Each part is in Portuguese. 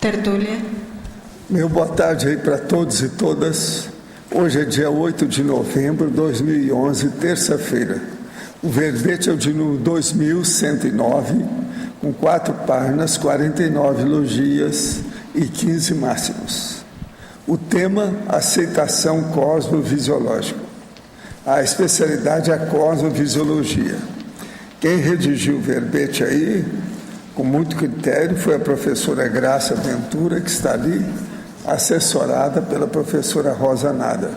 Tertúlia. Meu boa tarde aí para todos e todas. Hoje é dia 8 de novembro de 2011, terça-feira. O verbete é o de número 2109, com 4 páginas, 49 elogias e 15 máximos. O tema, aceitação cosmovisiológica. A especialidade é a cosmovisiologia. Quem redigiu o verbete aí, com muito critério, foi a professora Graça Ventura, que está ali, assessorada pela professora Rosa Nada.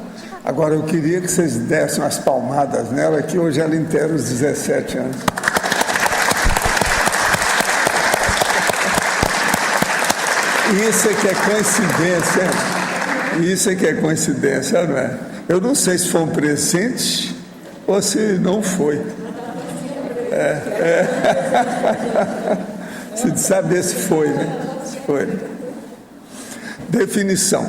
Agora, eu queria que vocês dessem umas palmadas nela, que hoje ela inteira os 17 anos. Isso é que é coincidência. Isso é que é coincidência, não é? Eu não sei se foi um presente ou se não foi. Se saber se foi, né? Foi. Definição.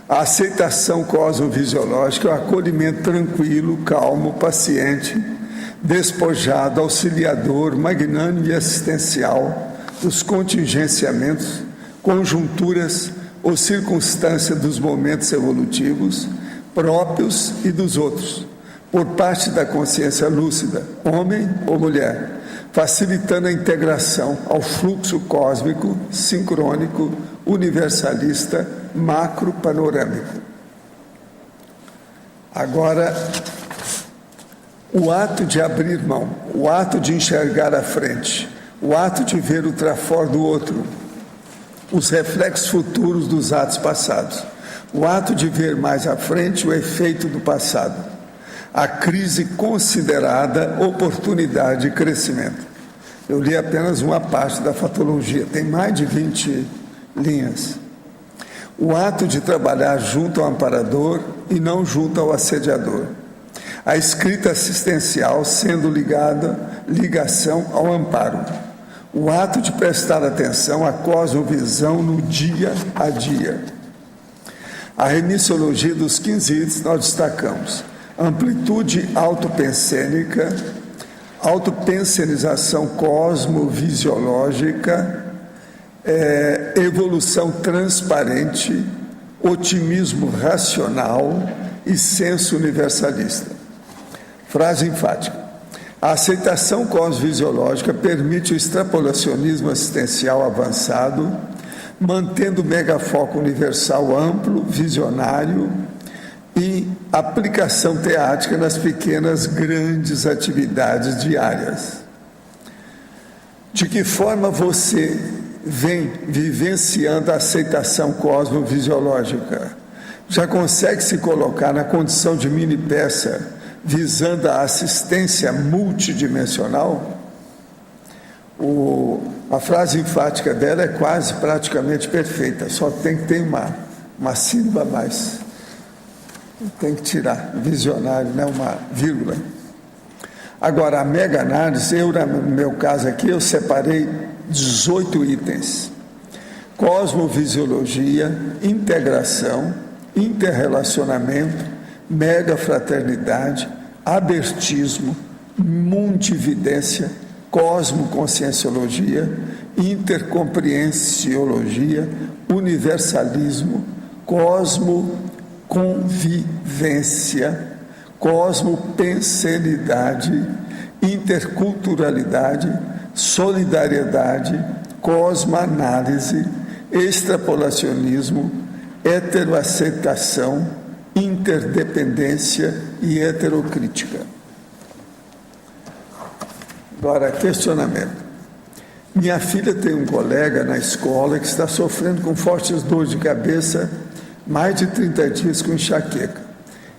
A aceitação cosmovisiológica é o acolhimento tranquilo, calmo, paciente, despojado, auxiliador, magnânimo e assistencial dos contingenciamentos, conjunturas ou circunstâncias dos momentos evolutivos próprios e dos outros, por parte da consciência lúcida, homem ou mulher, facilitando a integração ao fluxo cósmico, sincrônico, universalista, macro-panorâmico. Agora, o ato de abrir mão, o ato de enxergar à frente, o ato de ver o trafor do outro, os reflexos futuros dos atos passados, o ato de ver mais à frente o efeito do passado, a crise considerada oportunidade de crescimento. Eu li apenas uma parte da fatologia, tem mais de 20 linhas. O ato de trabalhar junto ao amparador e não junto ao assediador. A escrita assistencial sendo ligação ao amparo. O ato de prestar atenção à cosmovisão no dia a dia. A remissiologia dos 15 itens nós destacamos: amplitude autopensênica, autopensenização cosmovisiológica, evolução transparente, otimismo racional e senso universalista. Frase enfática. A aceitação cosmovisiológica permite o extrapolacionismo assistencial avançado, mantendo o megafoco universal amplo, visionário e aplicação teática nas pequenas, grandes atividades diárias. De que forma você vem vivenciando a aceitação cosmovisiológica? Já consegue se colocar na condição de mini peça, visando a assistência multidimensional? A frase enfática dela é quase praticamente perfeita, só tem que ter uma sílaba a mais. Tem que tirar, visionário, né? Uma vírgula. Agora, a mega análise, no meu caso aqui, eu separei 18 itens. Cosmovisiologia, integração, interrelacionamento, mega fraternidade, abertismo, mundividência, cosmoconscienciologia, intercompreensiologia, universalismo, cosmoconvivência, cosmopensenidade, interculturalidade, solidariedade, cosmoanálise, extrapolacionismo, heteroaceitação, interdependência e heterocrítica. Agora, questionamento. Minha filha tem um colega na escola que está sofrendo com fortes dores de cabeça, mais de 30 dias com enxaqueca.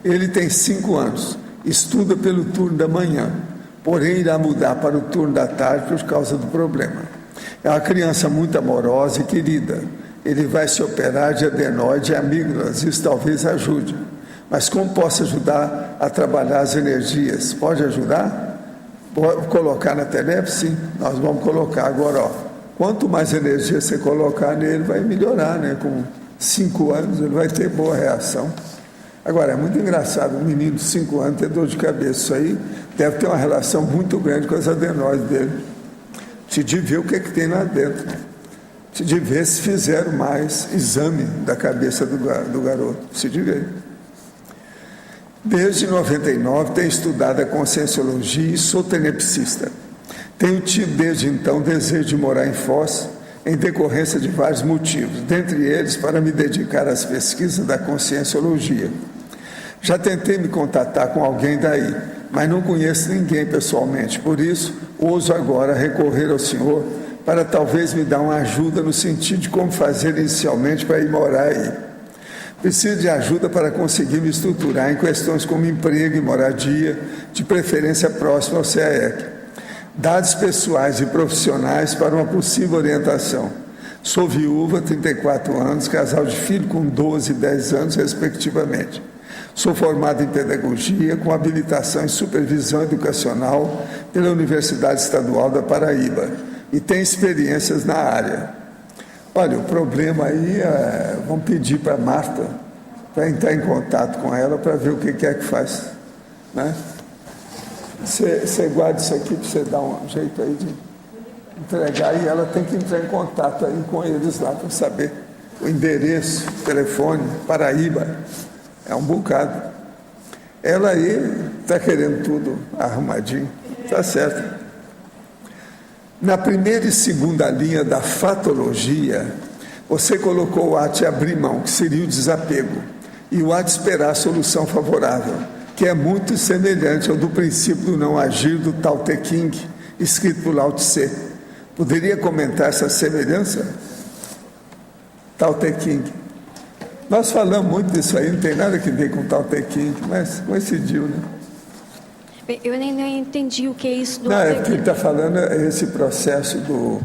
Ele tem 5 anos, estuda pelo turno da manhã, porém irá mudar para o turno da tarde por causa do problema. É uma criança muito amorosa e querida. Ele vai se operar de adenoide e amígdalas, isso talvez ajude. Mas como posso ajudar a trabalhar as energias? Pode ajudar? Pode colocar na TENEP? Sim, nós vamos colocar. Agora, quanto mais energia você colocar nele, vai melhorar, né? Com 5 anos ele vai ter boa reação. Agora, é muito engraçado um menino de 5 anos ter dor de cabeça. Isso aí deve ter uma relação muito grande com as adenoides dele. Te ver o que é que tem lá dentro. de ver se fizeram mais exame da cabeça do garoto, se de ver. Desde 99 tenho estudado a conscienciologia e sou tenepsista. Tenho tido desde então desejo de morar em Foz, em decorrência de vários motivos, dentre eles para me dedicar às pesquisas da conscienciologia. Já tentei me contatar com alguém daí, mas não conheço ninguém pessoalmente, por isso ouso agora recorrer ao senhor para talvez me dar uma ajuda no sentido de como fazer inicialmente para ir morar aí. Preciso de ajuda para conseguir me estruturar em questões como emprego e moradia, de preferência próxima ao CAEC. Dados pessoais e profissionais para uma possível orientação. Sou viúva, 34 anos, casal de filho com 12 e 10 anos, respectivamente. Sou formado em pedagogia, com habilitação em supervisão educacional pela Universidade Estadual da Paraíba e tenho experiências na área. Olha, o problema aí vamos pedir para a Marta para entrar em contato com ela para ver o que é que faz, né? Você guarda isso aqui para você dar um jeito aí de entregar e ela tem que entrar em contato aí com eles lá para saber o endereço, telefone, Paraíba, é um bocado. Ela aí está querendo tudo arrumadinho, tá certo. Na primeira e segunda linha da fatologia, você colocou o ato de abrir mão, que seria o desapego, e o ato de esperar a solução favorável, que é muito semelhante ao do princípio do não agir do Tao Te Ching, escrito por Lao Tse. Poderia comentar essa semelhança? Tao Te Ching. Nós falamos muito disso aí, não tem nada a ver com Tao Te Ching, mas coincidiu, né? Eu nem entendi o que é isso do... Não, é porque ele está falando esse processo do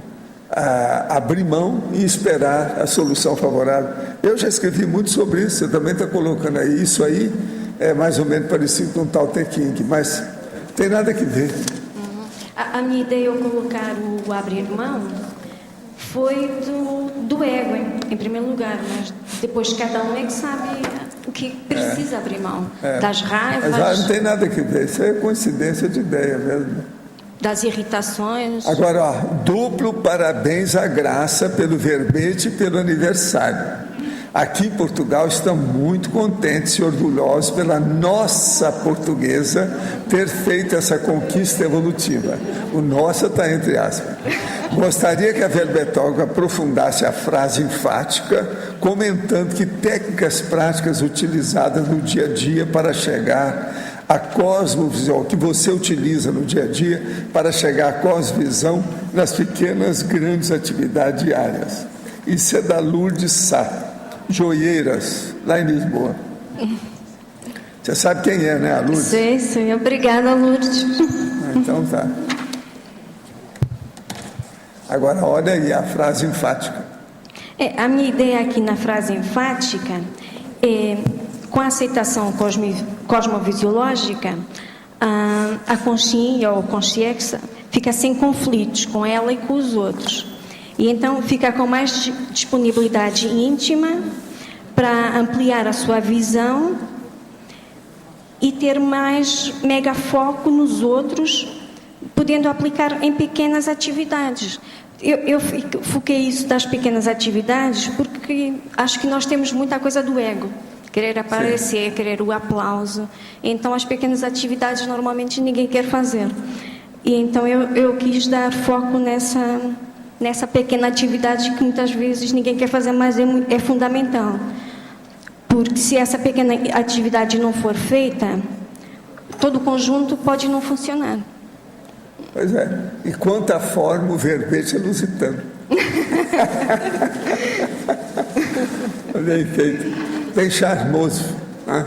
abrir mão e esperar a solução favorável. Eu já escrevi muito sobre isso, você também está colocando aí. Isso aí é mais ou menos parecido com o Tao Te Ching, mas não tem nada a ver. A minha ideia ao colocar o abrir mão foi do ego, em primeiro lugar, mas depois cada um é que sabe o que precisa abrir mão. Das raivas... Mas não tem nada a ver, isso é coincidência de ideia mesmo. Das irritações... Agora, ó, duplo parabéns à Graça pelo verbete e pelo aniversário. Aqui em Portugal estamos muito contentes e orgulhosos pela nossa portuguesa ter feito essa conquista evolutiva. O nossa está entre aspas. Gostaria que a verbetóloga aprofundasse a frase enfática, comentando que técnicas práticas utilizadas no dia a dia para chegar à cosmovisão, que você utiliza no dia a dia para chegar à cosmovisão nas pequenas, grandes atividades diárias. Isso é da Lourdes Sá, Joieiras, lá em Lisboa. Você sabe quem é, né, a Lourdes? Sim, obrigada, Lourdes. Então tá. Agora, olha aí a frase enfática. A minha ideia aqui na frase enfática é, com a aceitação cosmovisiológica, a consciência ou consciência fica sem conflitos com ela e com os outros. E então fica com mais disponibilidade íntima para ampliar a sua visão e ter mais mega foco nos outros, podendo aplicar em pequenas atividades. Eu foquei isso das pequenas atividades porque acho que nós temos muita coisa do ego. Querer aparecer, sim, querer o aplauso. Então as pequenas atividades normalmente ninguém quer fazer. E então eu quis dar foco nessa pequena atividade que muitas vezes ninguém quer fazer, mas é fundamental. Porque se essa pequena atividade não for feita, todo o conjunto pode não funcionar. Pois é. E quanto à forma, o verbete é lusitano. Bem feito. Bem charmoso. Né?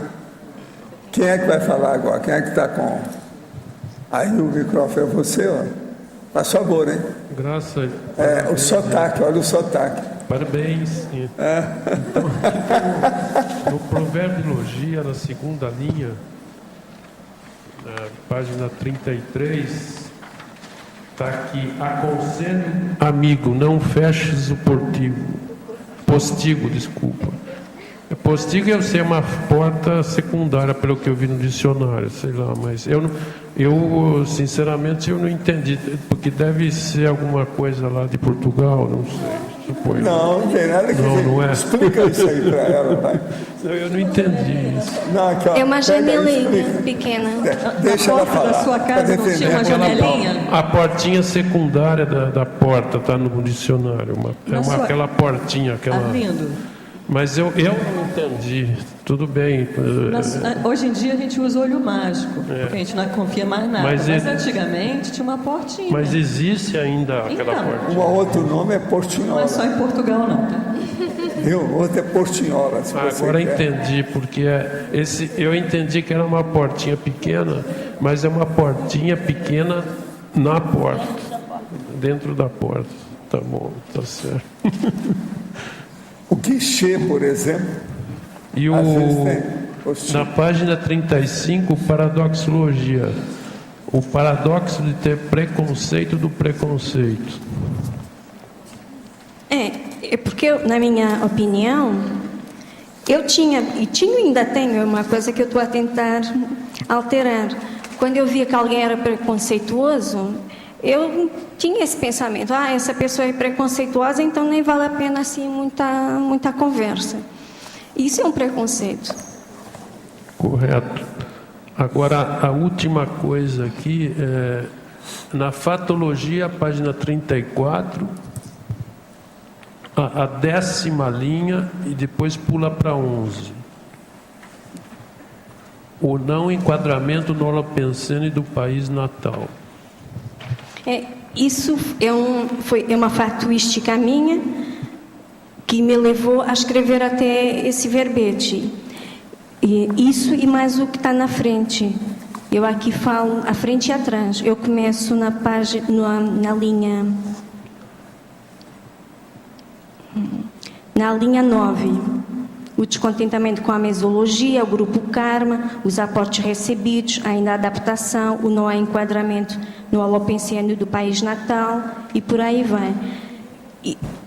Quem é que vai falar agora? Quem é que está com... Aí o microfone é você, ó. Faz favor, hein? Graças. O sotaque, olha o sotaque. Parabéns. Então, aqui no Proverbiologia, na segunda linha, na página 33, está aqui: aconselho, amigo, não feches o postigo, desculpa. Postigo eu sei, é uma porta secundária, pelo que eu vi no dicionário, sei lá, mas eu sinceramente eu não entendi, porque deve ser alguma coisa lá de Portugal, não sei. suponho. Não tem nada que ver. Não é. Explica isso aí para ela, vai. Eu não entendi isso. Não, aqui, ó, É uma pega aí, janelinha explica. pequena. Deixa Na ela porta falar. da sua casa pra não defender. tinha uma janelinha? A portinha secundária da porta está no dicionário. Aquela portinha, aquela. Abrindo. Mas eu não entendi. Tudo bem. Hoje em dia a gente usa olho mágico, porque a gente não confia mais nada. Mas Mas antigamente tinha uma portinha. Mas existe ainda aquela Então. portinha. Um outro nome é Não Portinhola. é só em Portugal, não, tá? Viu? O outro é Portinhola. Se você Agora quer. entendi, porque eu entendi que era uma portinha pequena, mas é uma portinha pequena na porta, dentro da porta. Tá bom, tá certo. O guichê, por exemplo, E às vezes tem na postinho. página 35, paradoxologia. O paradoxo de ter preconceito do preconceito. É porque, na minha opinião, eu tinha, e ainda tenho, uma coisa que eu estou a tentar alterar. Quando eu via que alguém era preconceituoso, eu tinha esse pensamento: essa pessoa é preconceituosa, então nem vale a pena assim muita conversa. Isso é um preconceito. Correto. Agora, a última coisa aqui, na fatologia, página 34, a 10ª linha e depois pula para 11. O não enquadramento no holopensene do país natal. Isso foi uma fatuística minha que me levou a escrever até esse verbete. Isso e mais o que está na frente. Eu aqui falo à frente e atrás. Eu começo na linha 9. O descontentamento com a mesologia, o grupo karma, os aportes recebidos, ainda a adaptação, o não enquadramento no holopensene do país natal e por aí vai.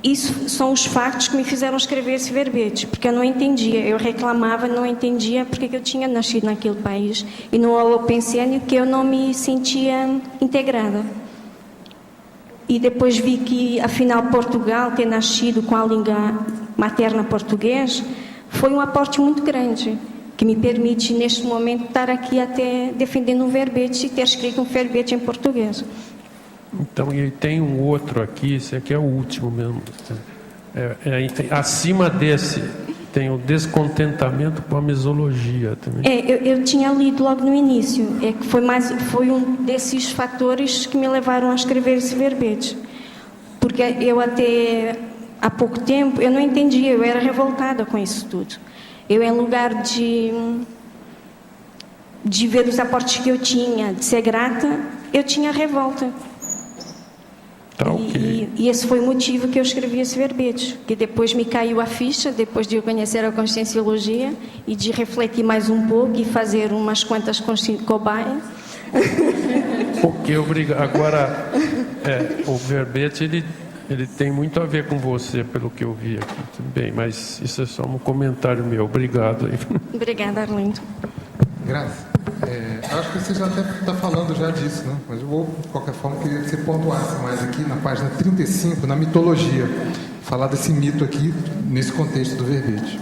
Isso são os factos que me fizeram escrever esse verbete, porque eu não entendia, eu reclamava, não entendia porque eu tinha nascido naquele país e no holopensene que eu não me sentia integrada. E depois vi que, afinal, Portugal, ter nascido com a língua materna português, foi um aporte muito grande, que me permite, neste momento, estar aqui até defendendo um verbete e ter escrito um verbete em português. Então, e tem um outro aqui, esse aqui é o último mesmo. Acima desse, tem o descontentamento com a mesologia também. Eu tinha lido logo no início, que foi um desses fatores que me levaram a escrever esse verbete. Porque eu até há pouco tempo, eu não entendia, eu era revoltada com isso tudo. Eu, em lugar de ver os aportes que eu tinha, de ser grata, eu tinha revolta. Tá, okay. E esse foi o motivo que eu escrevi esse verbete, que depois me caiu a ficha, depois de eu conhecer a conscienciologia e de refletir mais um pouco e fazer umas quantas cobaias. Ok, obrigado. Agora, o verbete, ele tem muito a ver com você, pelo que eu vi aqui. Tudo bem, mas isso é só um comentário meu. Obrigado. Obrigada, Arlindo. Graça. Acho que você já até está falando já disso, né? Mas eu vou, de qualquer forma, queria que você pontuasse mais aqui na página 35, na mitologia. Falar desse mito aqui, nesse contexto do verbete.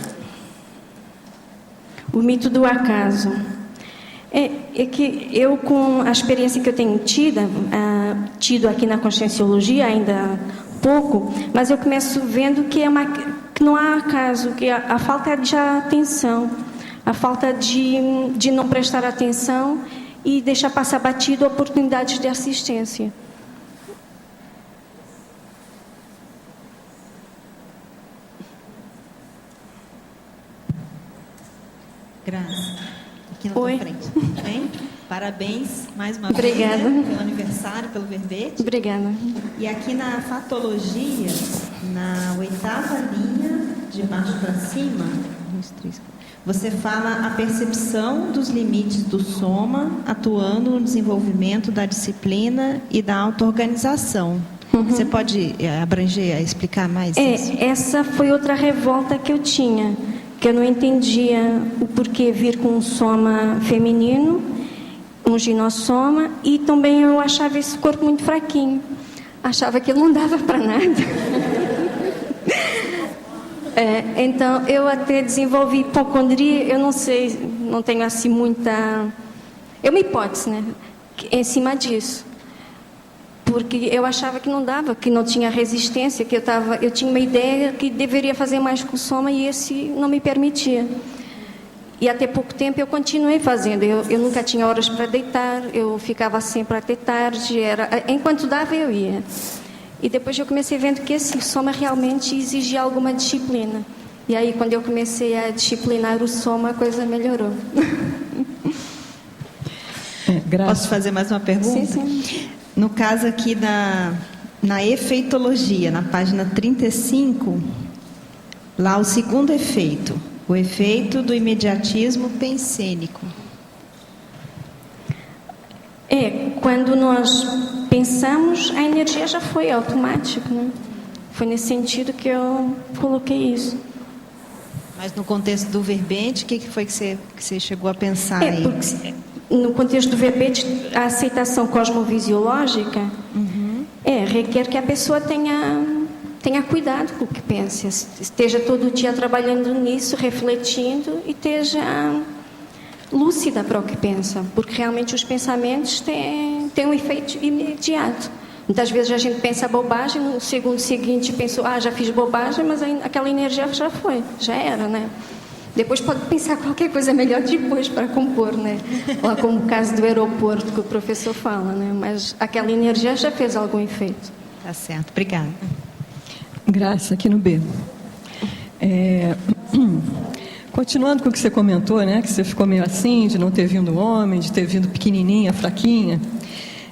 O mito do acaso. É que eu, com a experiência que eu tenho tido aqui na conscienciologia, ainda pouco, mas eu começo vendo que não há acaso, que a falta de atenção, a falta de não prestar atenção e deixar passar batido oportunidades de assistência. Graça, aqui na Oi. tua frente, tudo bem? Parabéns mais uma Obrigada. vez, né, pelo aniversário, pelo verbete. Obrigada. E aqui na fatologia, na 8ª linha, de baixo para cima, você fala a percepção dos limites do soma atuando no desenvolvimento da disciplina e da auto-organização. Você pode explicar mais isso? Essa foi outra revolta que eu tinha, que eu não entendia o porquê vir com um soma feminino, um ginossoma, e também eu achava esse corpo muito fraquinho. Achava que ele não dava para nada. Então, eu até desenvolvi hipocondria, eu não sei, não tenho assim muita... É uma hipótese, né? Em cima disso. Porque eu achava que não dava, que não tinha resistência, que eu tinha uma ideia que deveria fazer mais com o soma e esse não me permitia. E até pouco tempo eu continuei fazendo. Eu nunca tinha horas para deitar, eu ficava sempre até tarde, enquanto dava eu ia. E depois eu comecei vendo que esse soma realmente exigia alguma disciplina. E aí quando eu comecei a disciplinar o soma, a coisa melhorou. Posso fazer mais uma pergunta? Sim. No caso aqui na efeitologia, na página 35, lá o segundo efeito, o efeito do imediatismo pensênico. Quando nós pensamos, a energia já foi automática, né? Foi nesse sentido que eu coloquei isso. Mas no contexto do verbete, o que foi que você chegou a pensar aí? Porque no contexto do verbete, a aceitação cosmovisiológica requer que a pessoa tenha cuidado com o que pensa, esteja todo dia trabalhando nisso, refletindo e esteja lúcida para o que pensa, porque realmente os pensamentos têm um efeito imediato. Muitas vezes a gente pensa bobagem, no segundo seguinte pensou, já fiz bobagem, mas aquela energia já foi, já era, né? Depois pode pensar qualquer coisa melhor depois para compor, né? Lá como o caso do aeroporto que o professor fala, né? Mas aquela energia já fez algum efeito. Tá certo, obrigada. Graça, aqui no B. Continuando com o que você comentou, né? Que você ficou meio assim, de não ter vindo homem, de ter vindo pequenininha, fraquinha.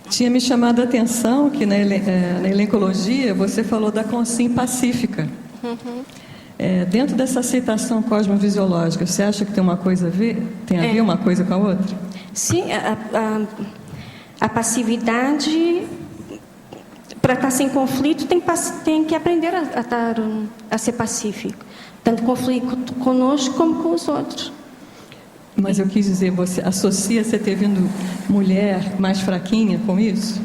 Tinha me chamado a atenção que na elencologia você falou da consim pacífica. Dentro dessa aceitação cosmovisiológica, você acha que tem uma coisa a ver? Tem a ver uma coisa com a outra? Sim, a passividade, para estar sem conflito, tem que aprender a ser pacífico. Tanto conflito conosco como com os outros. Mas eu quis dizer, você associa você ter vindo mulher mais fraquinha com isso?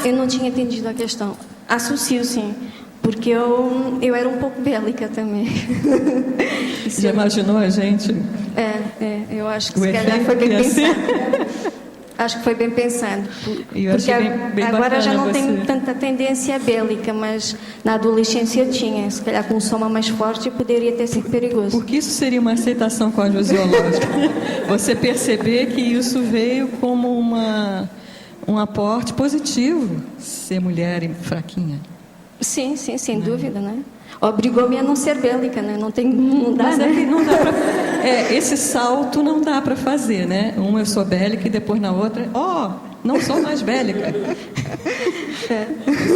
Eu não tinha entendido a questão. Associo, sim. Porque eu era um pouco bélica também. Já imaginou a gente? Eu acho que se calhar foi bem pensado. Acho que foi bem pensado. Porque agora já não tenho tanta tendência bélica, mas na adolescência eu tinha. Se calhar com um soma mais forte poderia ter sido perigoso. Porque isso seria uma aceitação cosmovisiológica. Você perceber que isso veio como um aporte positivo, ser mulher e fraquinha. Sim, sem dúvida, né? Obrigou-me a não ser bélica, né? Não dá, mas né? Não dá pra, esse salto não dá para fazer, né? Eu sou bélica e depois na outra, não sou mais bélica.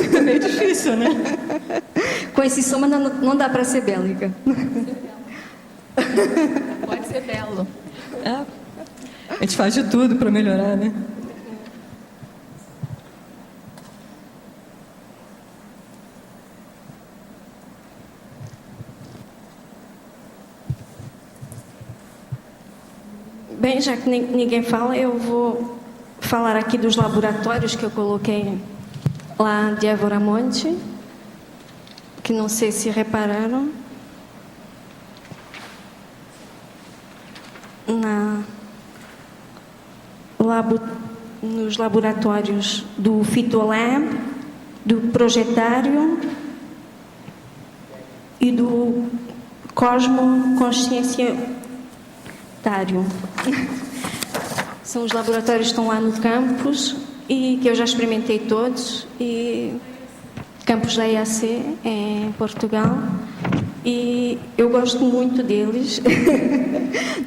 Fica meio difícil, né? Com esse soma não dá para ser bélica. Pode ser belo. A gente faz de tudo para melhorar, né? Bem, já que ninguém fala, eu vou falar aqui dos laboratórios que eu coloquei lá de Évora Monte, que não sei se repararam. Nos laboratórios do Fitolab, do Projetário e do Cosmo Conscienciário. São os laboratórios que estão lá no campus e que eu já experimentei todos, e campus da EAC em Portugal, e eu gosto muito deles.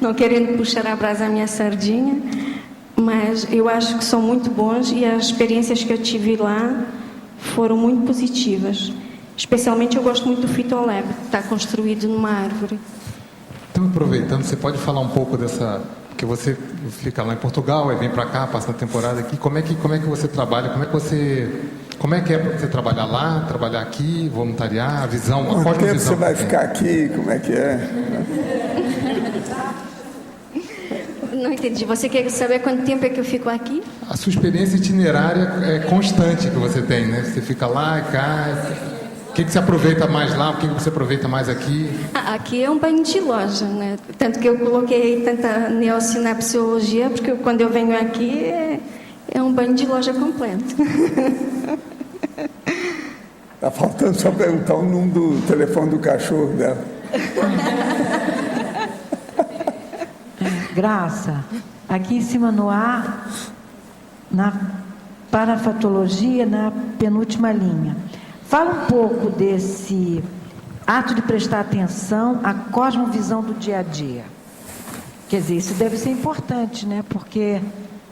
Não querendo puxar a brasa à minha sardinha, mas eu acho que são muito bons e as experiências que eu tive lá foram muito positivas. Especialmente eu gosto muito do Fitolab, que está construído numa árvore. Então, aproveitando, você pode falar um pouco dessa... Porque você fica lá em Portugal, aí vem para cá, passa a temporada aqui. Como é que você trabalha? Como é que é para você trabalhar lá, trabalhar aqui, voluntariar, a visão... Quanto tempo você vai ficar aqui? Como é que é? Não entendi. Você quer saber quanto tempo é que eu fico aqui? A sua experiência itinerária é constante que você tem, né? Você fica lá e cá... O que você aproveita mais lá? O que você aproveita mais aqui? Aqui é um banho de loja, né? Tanto que eu coloquei tanta neosinapsiologia, porque quando eu venho aqui é um banho de loja completo. Está faltando só perguntar o número do telefone do cachorro dela. Graça, aqui em cima no ar, na parafatologia, na penúltima linha. Fala um pouco desse ato de prestar atenção à cosmovisão do dia a dia. Quer dizer, isso deve ser importante, né? Porque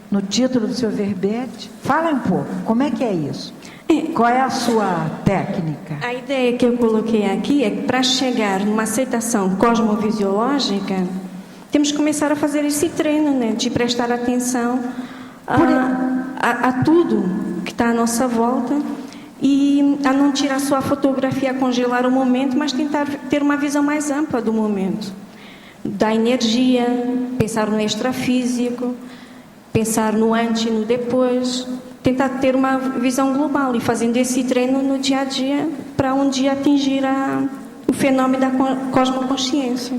no título do seu verbete, fala um pouco, como é que é isso? Qual é a sua técnica? A ideia que eu coloquei aqui é que para chegar numa aceitação cosmovisiológica, temos que começar a fazer esse treino, né? De prestar atenção a tudo que está à nossa volta e a não tirar só a fotografia, a congelar o momento, mas tentar ter uma visão mais ampla do momento, da energia, pensar no extrafísico, pensar no antes e no depois, tentar ter uma visão global e fazendo esse treino no dia a dia para um dia atingir o fenômeno da cosmoconsciência.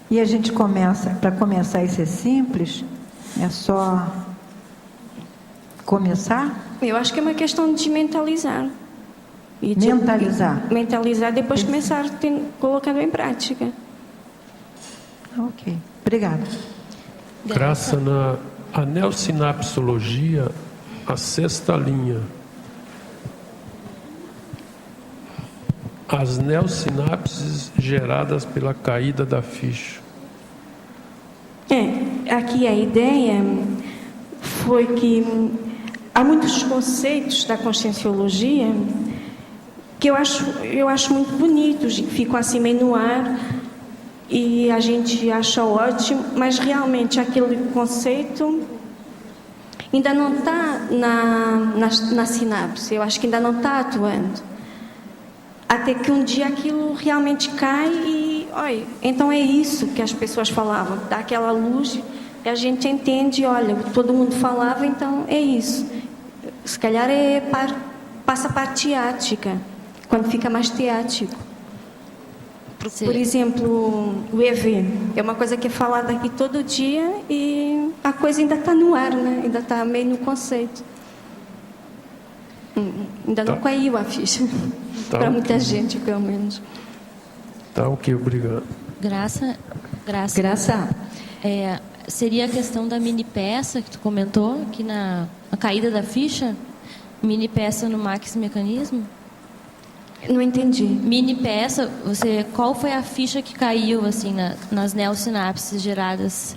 E a gente começa, para começar isso é simples, é só começar? Eu acho que é uma questão de mentalizar. Mentalizar, depois começar colocando em prática. Ok, obrigada. Graça, na neosinapsologia, a 6ª linha. As neosinapses geradas pela caída da ficha. Aqui a ideia foi que há muitos conceitos da conscienciologia que eu acho muito bonitos e que ficam assim meio no ar e a gente acha ótimo, mas realmente aquele conceito ainda não está na sinapse, eu acho que ainda não está atuando. Até que um dia aquilo realmente cai e, olha, então é isso que as pessoas falavam, dá aquela luz e a gente entende, olha, todo mundo falava, então é isso. Se calhar passa para a teática, quando fica mais teático. Por exemplo, o EV é uma coisa que é falada aqui todo dia e a coisa ainda está no ar, né? Ainda está meio no conceito. Ainda não caiu a ficha. Para muita gente, pelo menos. Tá, ok, obrigado. Graça. Seria a questão da mini peça que tu comentou, que na caída da ficha, mini peça no Max Mecanismo? Não entendi. Mini peça, qual foi a ficha que caiu assim nas neosinapses geradas?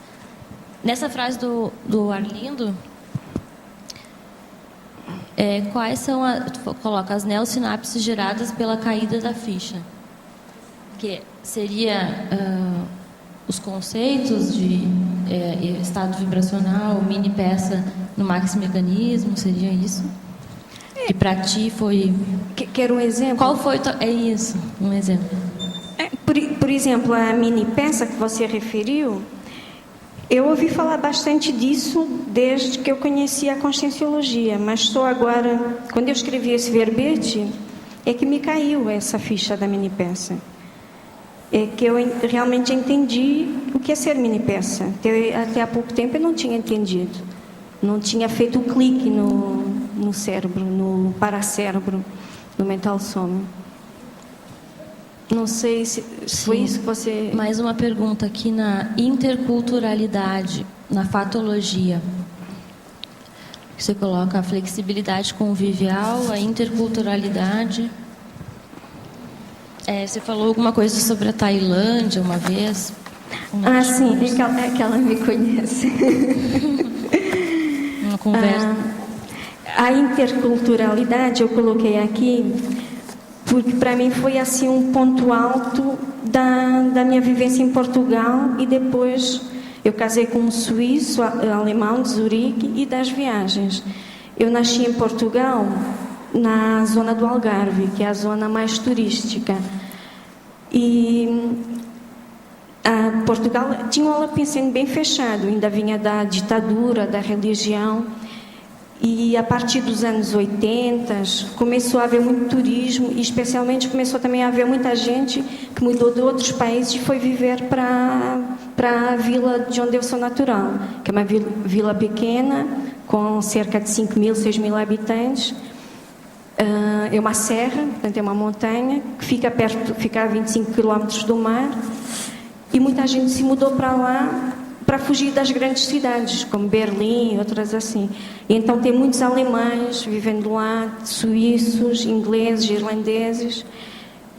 Nessa frase do Arlindo, quais são tu coloca as neosinapses geradas pela caída da ficha? Que seria os conceitos de estado vibracional, mini peça no Max Mecanismo, seria isso? Que para ti foi... Quer um exemplo? Qual foi... É isso, um exemplo. Por exemplo, a mini peça que você referiu, eu ouvi falar bastante disso desde que eu conheci a conscienciologia, mas só agora, quando eu escrevi esse verbete, é que me caiu essa ficha da mini peça. É que eu realmente entendi o que é ser mini peça. Até há pouco tempo eu não tinha entendido. Não tinha feito o clique no cérebro, no paracérebro, no mental soma. Não sei se foi isso que você... Mais uma pergunta aqui na interculturalidade, na fatologia. Você coloca a flexibilidade convivial, a interculturalidade. Você falou alguma coisa sobre a Tailândia uma vez? Sim, é que ela me conhece. Uma conversa. A interculturalidade eu coloquei aqui porque para mim foi assim um ponto alto da minha vivência em Portugal e depois eu casei com um suíço alemão de Zurique e das viagens. Eu nasci em Portugal, na zona do Algarve, que é a zona mais turística. E Portugal tinha um alapincense bem fechado, ainda vinha da ditadura, da religião. E a partir dos anos 80 começou a haver muito turismo e especialmente começou também a haver muita gente que mudou de outros países e foi viver para a vila de onde eu sou natural, que é uma vila pequena, com cerca de 5.000, 6.000 habitantes. É uma serra, portanto é uma montanha, que fica a 25 km do mar, e muita gente se mudou para lá para fugir das grandes cidades, como Berlim e outras assim. E então tem muitos alemães vivendo lá, suíços, ingleses, irlandeses.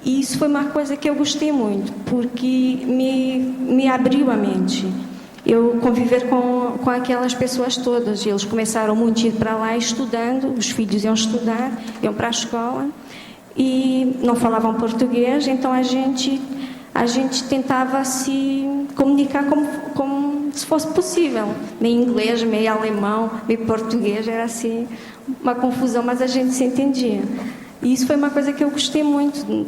E isso foi uma coisa que eu gostei muito, porque me abriu a mente. Eu conviver com aquelas pessoas todas. Eles começaram muito a ir para lá estudando, os filhos iam estudar, iam para a escola, e não falavam português, então a gente tentava se comunicar como se fosse possível. Meio inglês, meio alemão, meio português, era assim uma confusão, mas a gente se entendia. E isso foi uma coisa que eu gostei muito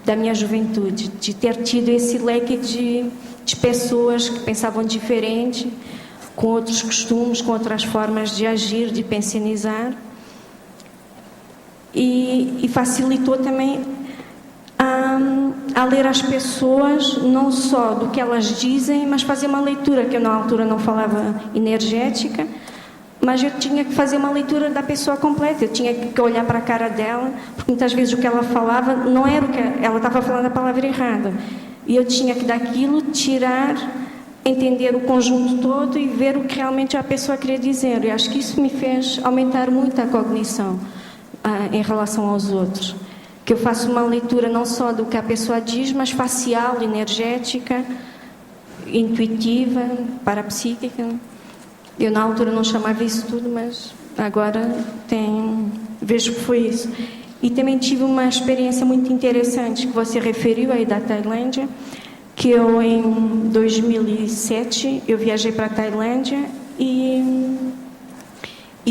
da minha juventude, de ter tido esse leque de pessoas que pensavam diferente, com outros costumes, com outras formas de agir, de pensionizar. E facilitou também a ler as pessoas, não só do que elas dizem, mas fazer uma leitura, que eu na altura não falava energética, mas eu tinha que fazer uma leitura da pessoa completa, eu tinha que olhar para a cara dela, porque muitas vezes o que ela falava não era o que ela estava falando, a palavra errada, e eu tinha que daquilo tirar, entender o conjunto todo e ver o que realmente a pessoa queria dizer. E acho que isso me fez aumentar muito a cognição em relação aos outros, que eu faço uma leitura não só do que a pessoa diz, mas facial, energética, intuitiva, parapsíquica. Eu na altura não chamava isso tudo, mas agora vejo que foi isso. E também tive uma experiência muito interessante que você referiu aí da Tailândia, que eu em 2007 eu viajei para a Tailândia e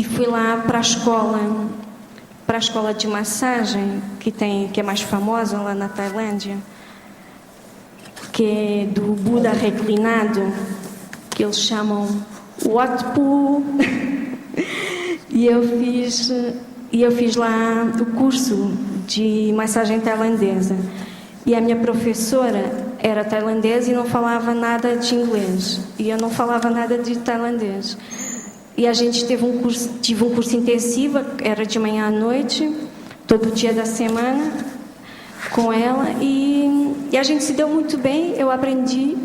fui lá para a escola de massagem que é mais famosa lá na Tailândia, que é do Buda reclinado, que eles chamam Wat Phu. E eu fiz lá o curso de massagem tailandesa. E a minha professora era tailandesa e não falava nada de inglês. E eu não falava nada de tailandês. E a gente tive um curso intensivo, era de manhã à noite, todo dia da semana, com ela. E a gente se deu muito bem, eu aprendi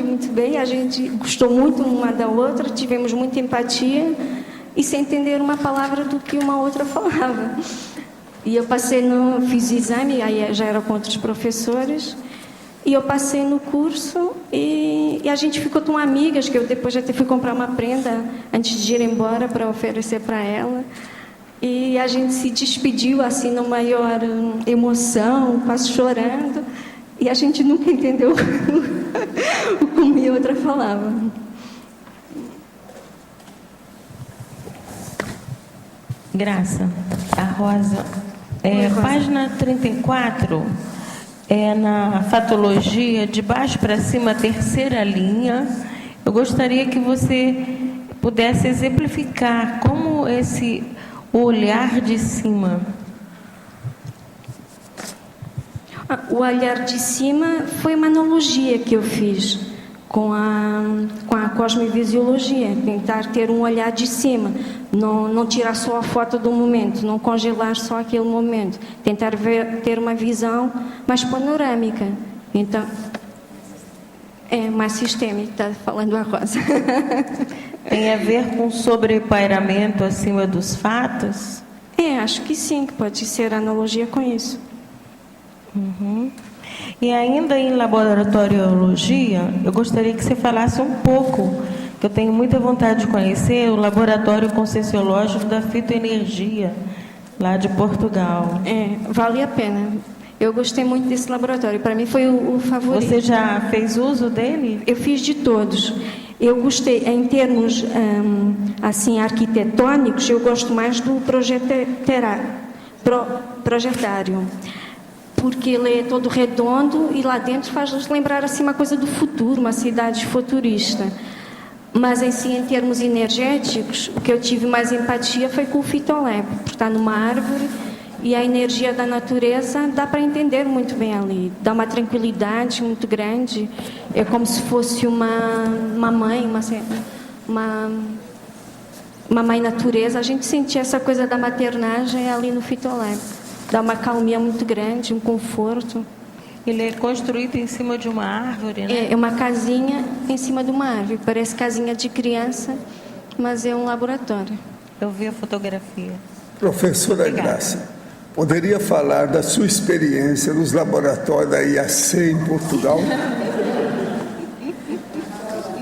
muito bem, a gente gostou muito uma da outra, tivemos muita empatia e sem entender uma palavra do que uma outra falava. E eu fiz exame, aí já era com outros professores, e eu passei no curso e a gente ficou tão amigas que eu depois até fui comprar uma prenda antes de ir embora para oferecer para ela. E a gente se despediu assim na maior emoção, quase chorando, e a gente nunca entendeu o que uma e outra falava. Graça, a Rosa, Rosa. Página 34, na fatologia, de baixo para cima, terceira linha, eu gostaria que você pudesse exemplificar como esse olhar de cima. O olhar de cima foi uma analogia que eu fiz com a cosmovisiologia, tentar ter um olhar de cima, não tirar só a foto do momento, não congelar só aquele momento, tentar ter uma visão mais panorâmica. Então, é mais sistêmica, está falando a Rosa. Tem a ver com sobrepairamento acima dos fatos? Acho que sim, que pode ser analogia com isso. Uhum. E ainda em laboratoriologia, eu gostaria que você falasse um pouco, que eu tenho muita vontade de conhecer, o laboratório conscienciológico da fitoenergia, lá de Portugal. Vale a pena. Eu gostei muito desse laboratório, para mim foi o favorito. Você já fez uso dele? Eu fiz de todos. Eu gostei, em termos assim, arquitetônicos, eu gosto mais do projetário, porque ele é todo redondo e lá dentro faz lembrar assim, uma coisa do futuro, uma cidade futurista. Mas, em termos energéticos, o que eu tive mais empatia foi com o fitolé, porque está numa árvore e a energia da natureza dá para entender muito bem ali. Dá uma tranquilidade muito grande. É como se fosse uma mãe, uma mãe natureza. A gente sentia essa coisa da maternagem ali no fitolé. Dá uma calmia muito grande, um conforto. Ele é construído em cima de uma árvore, né? É uma casinha em cima de uma árvore. Parece casinha de criança, mas é um laboratório. Eu vi a fotografia. Professora Obrigada. Graça, poderia falar da sua experiência nos laboratórios da IAC em Portugal?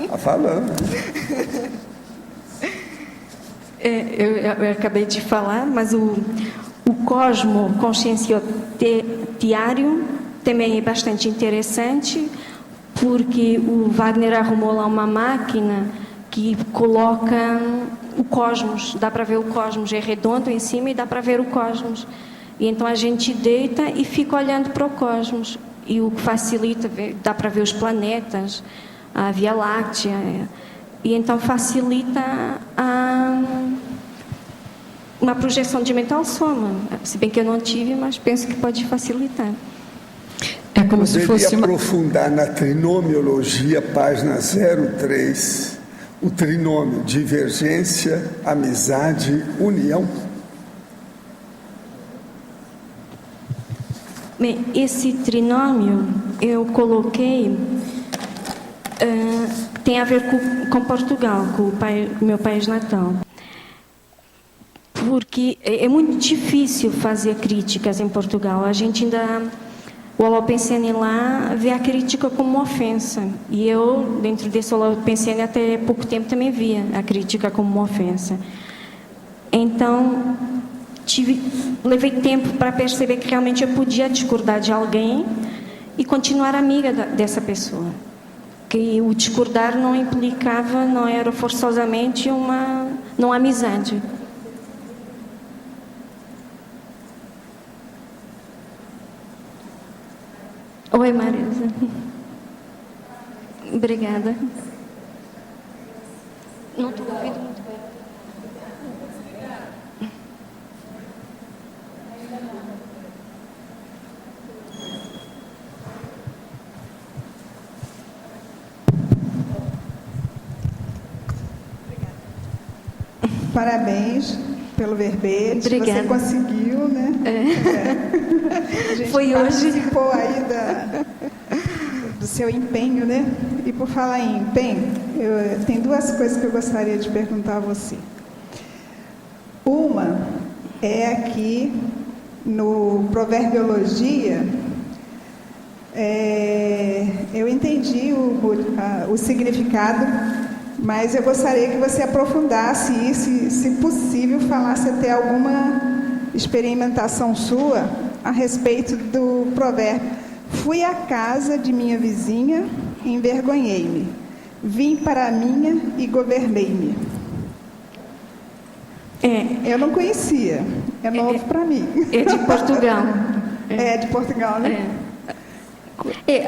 Está falando. Eu acabei de falar, mas o Cosmo Conscienciário também é bastante interessante, porque o Wagner arrumou lá uma máquina que coloca o cosmos, dá para ver o cosmos, é redondo em cima e dá para ver o cosmos. E então a gente deita e fica olhando para o cosmos. E o que facilita, dá para ver os planetas, a Via Láctea. E então facilita uma projeção de mental soma. Se bem que eu não tive, mas penso que pode facilitar. É como se Poderia fosse aprofundar na trinomiologia, página 03, o trinômio divergência, amizade, união. Bem, esse trinômio eu coloquei, tem a ver com Portugal, com meu país natal. Porque é muito difícil fazer críticas em Portugal. A gente ainda, o Holopensene lá, vê a crítica como uma ofensa. E eu, dentro desse Holopensene, até pouco tempo também via a crítica como uma ofensa. Então, levei tempo para perceber que realmente eu podia discordar de alguém e continuar amiga dessa pessoa. Que o discordar não implicava, não era forçosamente uma amizade. Oi, Marisa. Obrigada. Não estou ouvindo muito bem. Parabéns pelo verbete. Obrigada. Você conseguiu, né? A gente Foi hoje. participou aí do seu empenho, né? E por falar em empenho, tem duas coisas que eu gostaria de perguntar a você. Uma é aqui no Proverbiologia, eu entendi o significado, mas eu gostaria que você aprofundasse isso e, se possível, falasse até alguma experimentação sua a respeito do provérbio. Fui à casa de minha vizinha, envergonhei-me. Vim para a minha e governei-me. Eu não conhecia. É novo para mim. É de Portugal. É de Portugal, né?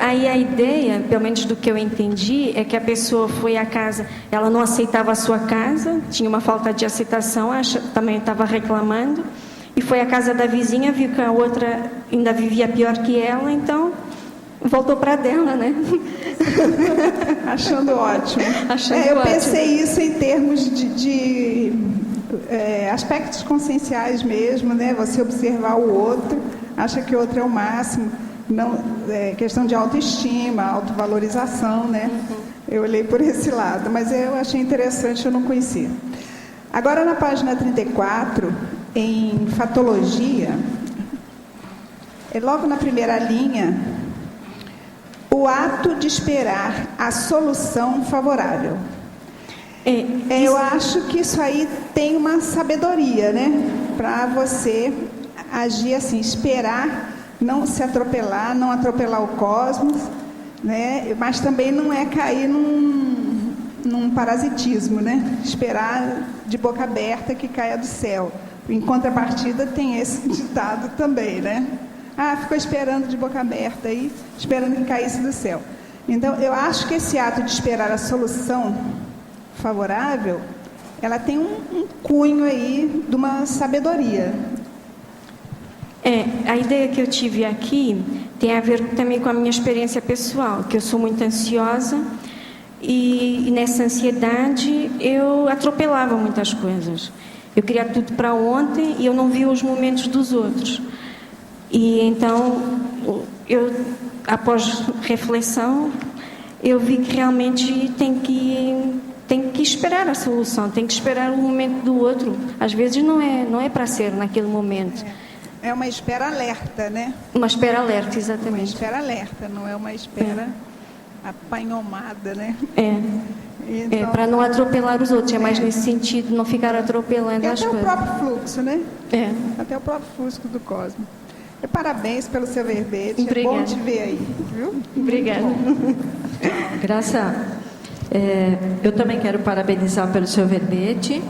Aí a ideia, pelo menos do que eu entendi, é que a pessoa foi à casa, ela não aceitava a sua casa, tinha uma falta de aceitação, também estava reclamando, e foi à casa da vizinha, viu que a outra ainda vivia pior que ela, então voltou para dela, né? Achando ótimo. Eu pensei isso em termos de aspectos conscienciais mesmo, né? Você observar o outro, acha que o outro é o máximo. Não, questão de autoestima, autovalorização, né? Eu olhei por esse lado, mas eu achei interessante, eu não conhecia. Agora, na página 34, em fatologia, logo na primeira linha, o ato de esperar a solução favorável. Eu acho que isso aí tem uma sabedoria, né? Para você agir assim, esperar, não se atropelar, não atropelar o cosmos, né? Mas também não é cair num parasitismo, né? Esperar de boca aberta que caia do céu. Em contrapartida tem esse ditado também, né? Ficou esperando de boca aberta aí, esperando que caísse do céu. Então, eu acho que esse ato de esperar a solução favorável, ela tem um cunho aí de uma sabedoria. A ideia que eu tive aqui tem a ver também com a minha experiência pessoal, que eu sou muito ansiosa e nessa ansiedade eu atropelava muitas coisas. Eu queria tudo para ontem e eu não via os momentos dos outros. E então, após reflexão, eu vi que realmente tem que esperar a solução, tem que esperar o momento do outro. Às vezes não é para ser naquele momento. É uma espera alerta, né? Uma espera alerta, exatamente. Uma espera alerta, não é uma espera apanhomada, né? Então, para não atropelar os outros, é mais nesse sentido, não ficar atropelando as coisas. Até o próprio fluxo, né? Até o próprio fluxo do cosmos. E parabéns pelo seu verbete. Obrigada. É bom te ver aí, viu? Obrigada. Graça, eu também quero parabenizar pelo seu verbete.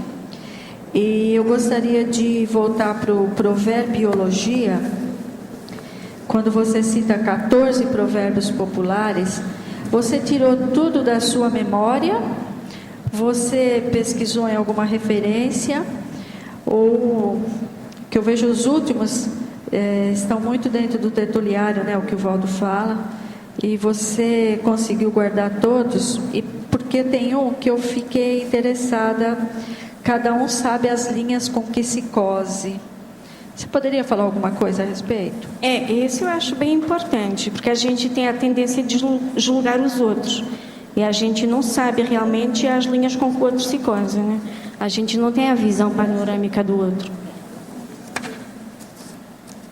E eu gostaria de voltar para o Proverbiologia. Quando você cita 14 provérbios populares, você tirou tudo da sua memória? Você pesquisou em alguma referência? Ou que eu vejo os últimos estão muito dentro do tertuliário, né, o que o Valdo fala, e você conseguiu guardar todos? E porque tem um que eu fiquei interessada, cada um sabe as linhas com que se cose. Você poderia falar alguma coisa a respeito? Esse eu acho bem importante, porque a gente tem a tendência de julgar os outros. E a gente não sabe realmente as linhas com que o outro se cose, né? A gente não tem a visão panorâmica do outro.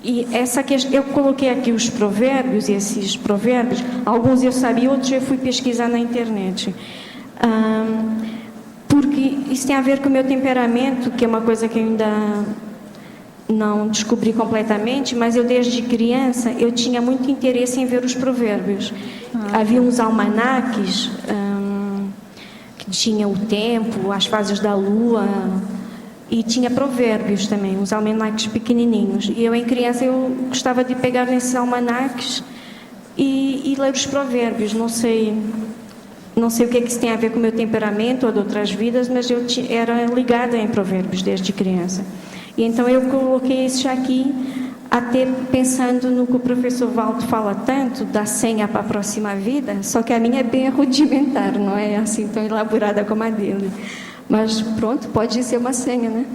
E essa questão, eu coloquei aqui os provérbios, e esses provérbios, alguns eu sabia, outros eu fui pesquisar na internet. Porque isso tem a ver com o meu temperamento, que é uma coisa que eu ainda não descobri completamente, mas eu desde criança eu tinha muito interesse em ver os provérbios. Havia uns almanaques que tinham o tempo, as fases da lua, e tinha provérbios também, uns almanaques pequenininhos. E eu, em criança, eu gostava de pegar nesses almanaques e ler os provérbios. Não sei o que é que isso tem a ver com o meu temperamento ou de outras vidas, mas eu era ligada em provérbios desde criança. E então eu coloquei isso aqui, até pensando no que o professor Valdo fala tanto, da senha para a próxima vida, só que a minha é bem rudimentar, não é assim tão elaborada como a dele. Mas pronto, pode ser uma senha, né?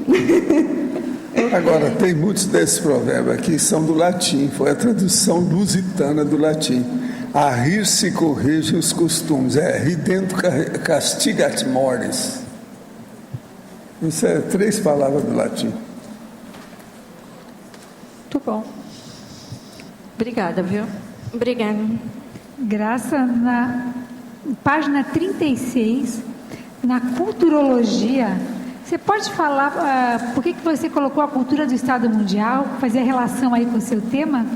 Agora, tem muitos desses provérbios aqui que são do latim, foi a tradução lusitana do latim. A rir se corrige os costumes, ridendo castigat mores. Isso é 3 palavras do latim. Muito bom. Obrigada, viu? Obrigada. Graça, na página 36, na culturologia, você pode falar por que você colocou a cultura do Estado Mundial, fazer relação aí com o seu tema?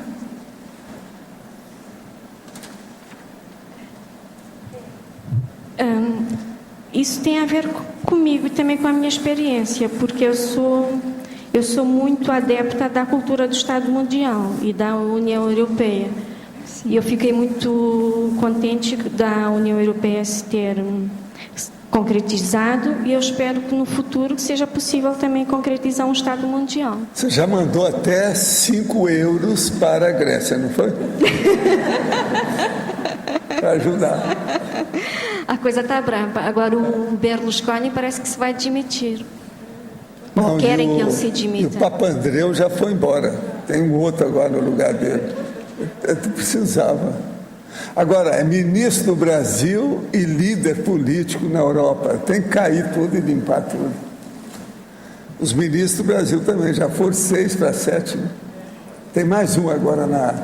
Isso tem a ver comigo e também com a minha experiência, porque eu sou muito adepta da cultura do Estado Mundial e da União Europeia. Sim. E eu fiquei muito contente da União Europeia se ter concretizado, e eu espero que no futuro seja possível também concretizar um Estado Mundial. Você já mandou até 5 euros para a Grécia, não foi? Para ajudar. A coisa está brava. Agora o Berlusconi parece que se vai demitir. Não, querem que ele se E demita. o Papandreou já foi embora. Tem um outro agora no lugar dele. Precisava. Agora, é ministro do Brasil e líder político na Europa. Tem que cair tudo e limpar tudo. Os ministros do Brasil também, já foram 6 para 7. Né? Tem mais um agora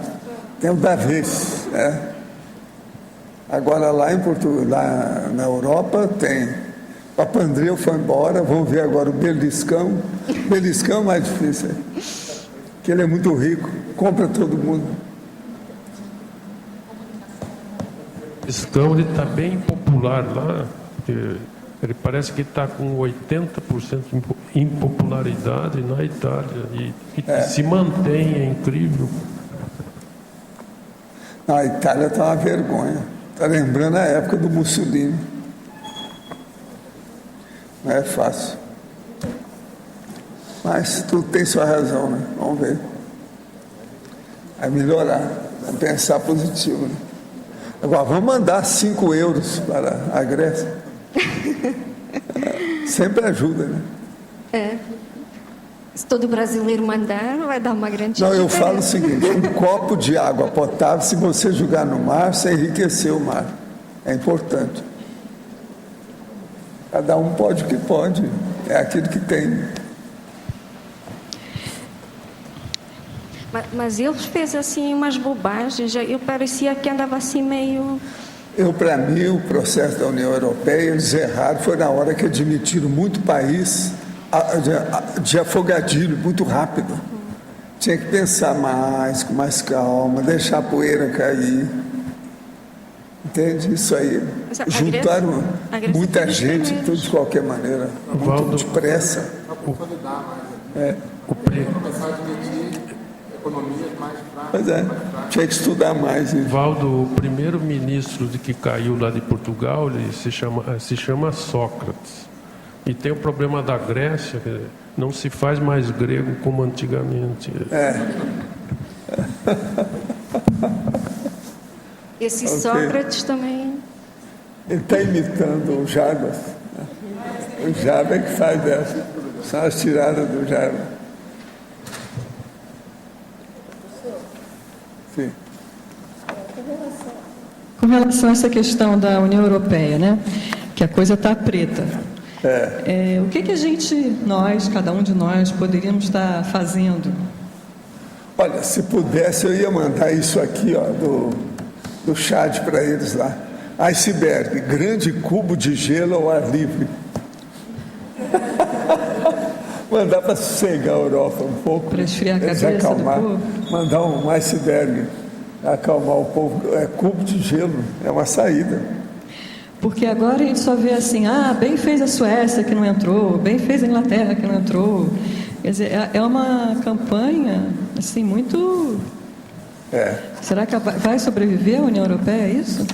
tem o da vez. Né? Agora lá em Portugal, lá na Europa tem. Papandreou foi embora, vamos ver agora o Beliscão. Beliscão é mais difícil, porque ele é muito rico, compra todo mundo. Beliscão, ele está bem popular lá, ele parece que está com 80% de impopularidade na Itália, e se mantém, é incrível. Não, a Itália está uma vergonha, está lembrando a época do Mussolini. Não é fácil. Mas tudo tem sua razão, né? Vamos ver. É melhorar, é pensar positivo, né? Agora, vamos mandar 5 euros para a Grécia. Sempre ajuda, né? É. Se todo brasileiro mandar, vai dar uma grande Não, eu diferença. falo o seguinte, um copo de água potável, se você jogar no mar, você enriqueceu o mar. É importante. Cada um pode o que pode, é aquilo que tem. Mas ele fez assim umas bobagens, eu parecia que andava assim meio... Para mim, o processo da União Europeia, eles erraram, foi na hora que admitiram muito país de afogadilho, muito rápido. Tinha que pensar mais, com mais calma, deixar a poeira cair. Entende? Isso aí. Juntaram muita gente, tudo de qualquer maneira, muito depressa. Começar a admitir economias mais fracas. Pois é, tinha que estudar mais. Valdo, o primeiro-ministro que caiu lá de Portugal, ele se chama Sócrates. E tem o problema da Grécia, quer dizer, não se faz mais grego como antigamente. Esse Sócrates também... Ele está imitando o Jarbas. O Jarbas é que faz dessa. São as tiradas do Jarbas. Sim. Com relação a essa questão da União Europeia, né? Que a coisa está preta. O que a gente, cada um de nós, poderíamos estar fazendo? Olha, se pudesse, eu ia mandar isso aqui, ó, do chat para eles lá. Iceberg, grande cubo de gelo ao ar livre. Mandar para sossegar a Europa um pouco. Para esfriar a cabeça acalmar, do povo. Mandar um iceberg, acalmar o povo. Cubo de gelo, é uma saída. Porque agora a gente só vê assim, bem fez a Suécia que não entrou, bem fez a Inglaterra que não entrou. Quer dizer, é uma campanha, assim, muito... Será que vai sobreviver a União Europeia, é isso?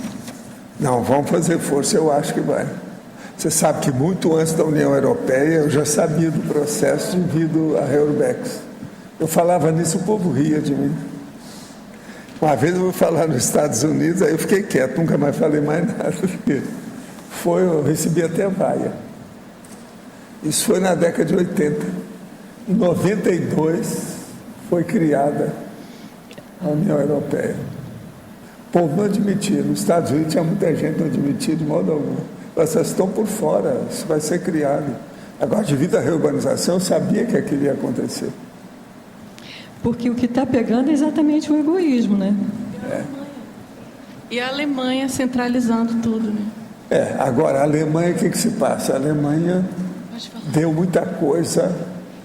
Não, vamos fazer força, eu acho que vai. Você sabe que muito antes da União Europeia, eu já sabia do processo devido a Eurbex. Eu falava nisso, o povo ria de mim. Uma vez eu vou falar nos Estados Unidos, aí eu fiquei quieto, nunca mais falei mais nada. Eu recebi até vaia. Isso foi na década de 80. Em 92 foi criada a União Europeia. O povo não admitia. Nos Estados Unidos tinha muita gente que não admitia de modo algum. Vocês estão por fora, isso vai ser criado. Agora, devido à reurbanização, eu sabia que aquilo ia acontecer. Porque o que está pegando é exatamente o egoísmo, né? E a Alemanha centralizando tudo, né? Agora, a Alemanha, o que se passa? A Alemanha deu muita coisa,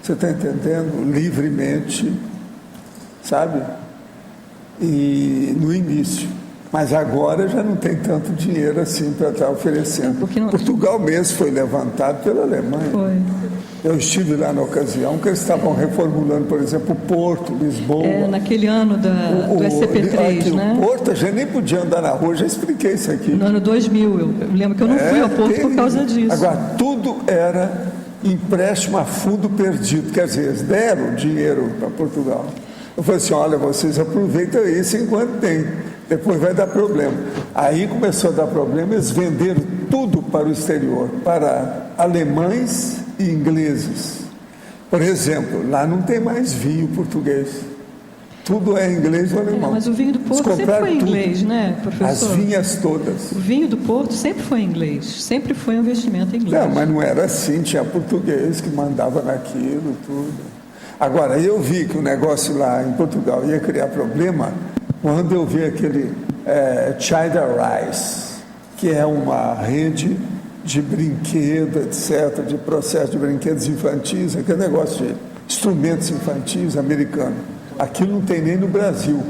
você está entendendo? Livremente, sabe? E no início. Mas agora já não tem tanto dinheiro assim para estar oferecendo. Portugal mesmo foi levantado pela Alemanha. Foi. Eu estive lá na ocasião que eles estavam reformulando, por exemplo, o Porto, Lisboa. Naquele ano do SCP-3, né? O Porto, a gente nem podia andar na rua, já expliquei isso aqui. No ano 2000, eu lembro que eu não fui ao Porto por causa disso. Agora, tudo era empréstimo a fundo perdido, quer dizer, eles deram dinheiro para Portugal. Eu falei assim, olha, vocês aproveitam isso enquanto tem, depois vai dar problema. Aí começou a dar problema, eles venderam tudo para o exterior, para alemães e ingleses. Por exemplo, lá não tem mais vinho português. Tudo é inglês ou alemão. Mas o vinho do Porto sempre foi inglês, né, professor? As vinhas todas. O vinho do Porto sempre foi inglês, sempre foi um investimento inglês. Não, mas não era assim, tinha português que mandava naquilo, tudo. Agora, eu vi que o negócio lá em Portugal ia criar problema quando eu vi aquele China Rice, que é uma rede de brinquedo, etc., de processo de brinquedos infantis, aquele negócio de instrumentos infantis americanos. Aquilo não tem nem no Brasil.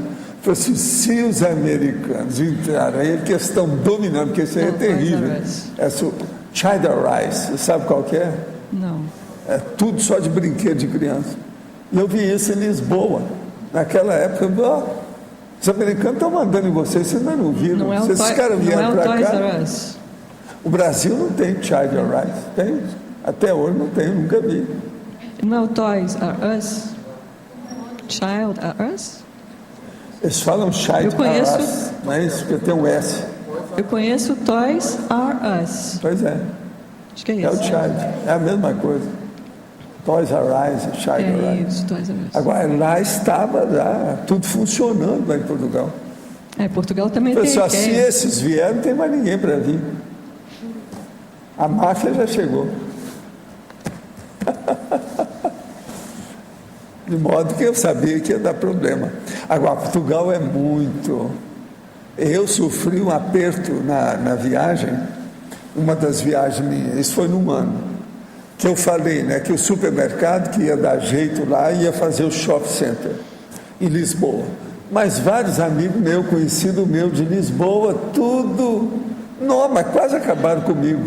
Falei assim, se os americanos entrarem aí, que eles estão dominando, porque isso aí é terrível. Essa China Rice, você sabe qual que é? Não. É tudo só de brinquedo de criança. E eu vi isso em Lisboa. Naquela época, os americanos estão mandando em vocês não viram. Não é o Esses caras vieram para cá. Toys R Us. O Brasil não tem China Rice, tem? Até hoje não tenho, nunca vi. Não é o Toys R Us? Child R Us? Eles falam Child Eu conheço- R Us, não é isso? Porque tem um S. Eu conheço Toys R Us. Pois é. Acho que é É o isso. Child, é a mesma coisa. Toys R Us, Child R É Us. isso, Toys R Us. Agora, lá estava já tudo funcionando lá em Portugal. Portugal também tem. Pessoal, se esses vieram, não tem mais ninguém para vir. A máfia já chegou. De modo que eu sabia que ia dar problema. Agora, Portugal é muito... Eu sofri um aperto na viagem, uma das viagens minhas, isso foi num ano, que eu falei, né, que o supermercado que ia dar jeito lá ia fazer o shopping center em Lisboa. Mas vários amigos meus, conhecidos meus de Lisboa, tudo... Não, mas quase acabaram comigo.